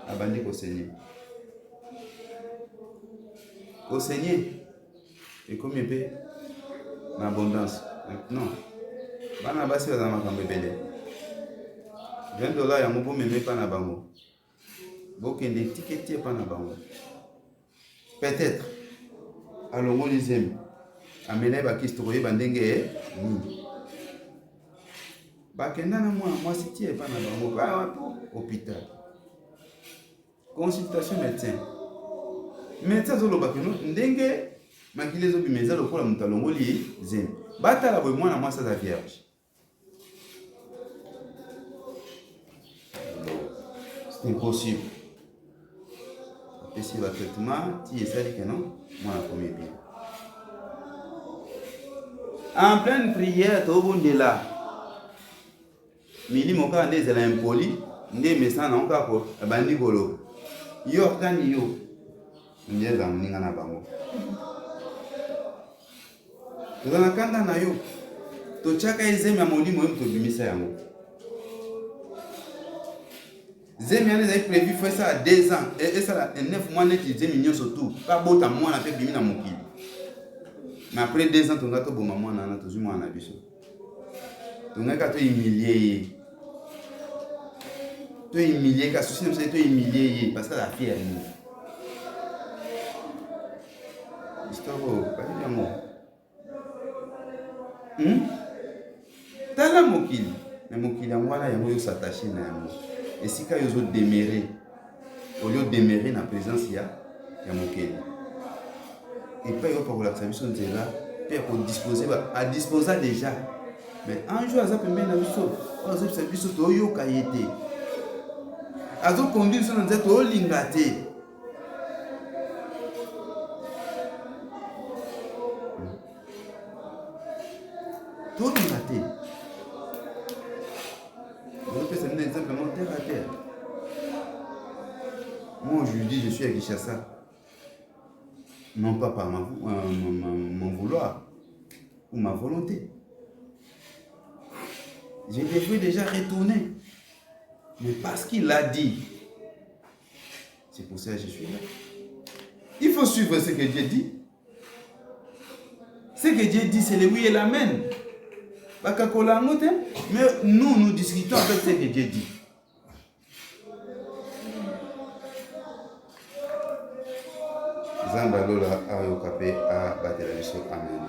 Abandé au Seigneur. Au Seigneur. Et comme il peut, l'abondance. Non. Banabasi va dans ma bébé. $20, il y a mon bon mémé pas na bango. Donc il y a des tickets pas na bango. Peut-être. Alors on les aime. Amenez ba kistroye bandenge. Ba kenda na moi si tie pas na bango. Ba hôpital. Consultation médecin. Médecin zolo ba keno ndenge makile zo bimeza lokola mutalongo li zem. Bata la boy mwana mwasa za vierge. C'est impossible. Et si le traitement, tu essaies que non, moi la première bien. En pleine prière, tu es de là. Mili moka ande zela impoli, nde mesana onka ko bandi golo. Yo kani yo. Nde za mninga na bango. Tozana kanda na yo. To chaka ezemi ya molimo to bimisa yango. Zemi a prévu faire ça à 2 ans. Et ça a 9 mois net, Zemi n'y a surtout. Pas beau à moi, on a fait bimina mon kili. Mais après 2 ans, tu as tout bon maman, on a toujours moi en abisso. Tu as tout humilié. Tu es humilié, car ceci ne tu humilié parce que la fille est nous. Histoire, pas bien moi. T'as la mokili. Mais mokili, moi là, il y a s'attacher à moi. Et si quand ils ont déméré, au lieu de démérer dans la présence, il y a Mokeli. Et puis, pour la service, on est là, pour disposer, à disposer déjà. Mais un jour, ça peut bien la vie, on a service, on a été. À ce conduire, on a été lingaté. Tout lingaté. C'est un exemple terre à terre. Moi aujourd'hui je suis à Kinshasa. Non pas par mon vouloir ou ma volonté. J'ai déjà retourné. Mais parce qu'il a dit. C'est pour ça que je suis là. Il faut suivre ce que Dieu dit. Ce que Dieu dit, c'est le oui et l'amen. Mais nous discutons avec ce que Dieu dit. Zambalola ayokape a batela biso amen.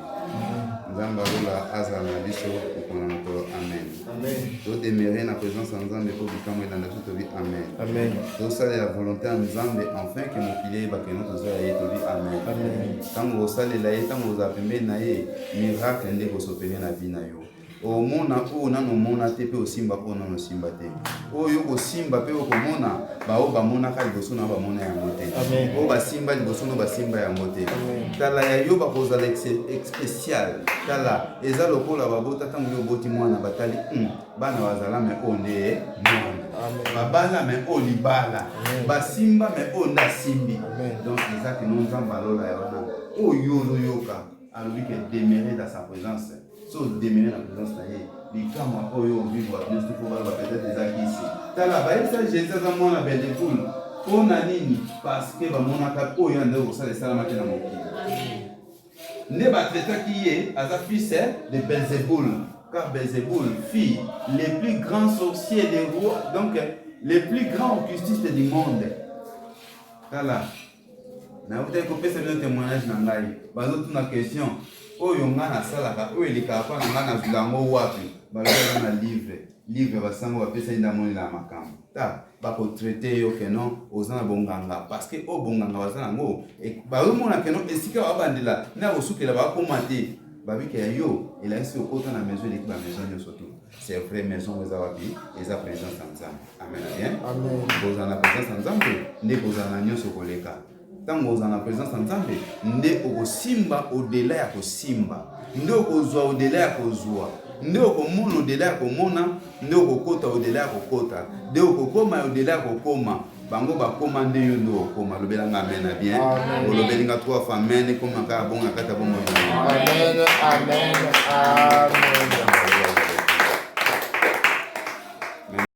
Zambalola azala biso okonanto amen. Amen. To demeurer na présence en Nzambe pour bikamo dans notre vie amen. Amen. To sala la volonté en Nzambe enfin que mon pilier bakeno to sala yeto vie amen. Amen. Tango sala la yeta mo za pembe na ye miracle ndeko sopene na vie na yo. O mona o nano mona te pe o simba po nano simba te. O yo ko simba pe o ko mona ba o ba mona ka liboso na ba mona ya mote. Amen. O ba simba liboso na ba simba ya mote. Amen. Tala ya yo ba poza spécial. Tala eza lokola ba bota tango yo boti mwana batali bana bazala me onde mwana. Amen. Ba bala me o libala. Ba simba me o nda simbi. Amen. Donc eza que nous zambalola ya wana. O yo lo yoka a lui que demeurer dans sa présence. So demeurer dans la présence de Dieu. Les camps où ils vivent, il faut voir peut-être des acquis ici. T'as la baille, ça j'ai ça dans mon abel de poule. On a nini parce que mon accord où il y a un de ça les salamates dans mon pied. ne batraita qui est à sa fille de Belzéboul. Car Belzéboul, fille, les plus grands sorciers, les rois, donc les plus grands occultistes du monde. Voilà. Na vous avez coupé ce témoignage dans la vie. Une question. Oh, il y a un salaka. Oh, il y a un filango wapi. Bah, il y a un livre. Livre, va s'en va passer dans mon la macam. Ta, bah, pour traiter yo que non, aux gens bonganga. Parce que oh bonganga va s'en go. Et bah, au moins que non, et si que va bandela, n'a au souke là va commenter. Bah, oui que yo, il a ici au côté de la maison, il est la maison yo surtout. C'est vrai maison vous avez dit, ils ont présence ensemble. Amen. Bien. Amen. Vous en la présence ensemble, ne vous en a nyoso koleka. Tant que vous en la présence ensemble, ne au simba au-delà ya ko simba. Ne au zoa au-delà ya ko zoa. Ne au mona au-delà ya ko mona, ne au kota au-delà ya ko kota. Ne au koma au-delà ya ko koma. Bango ba koma nde yo ndo koma lobelanga amen na bien. O lobelinga trois fois amen comme ka bonga kata bongo. Amen. Amen. Amen.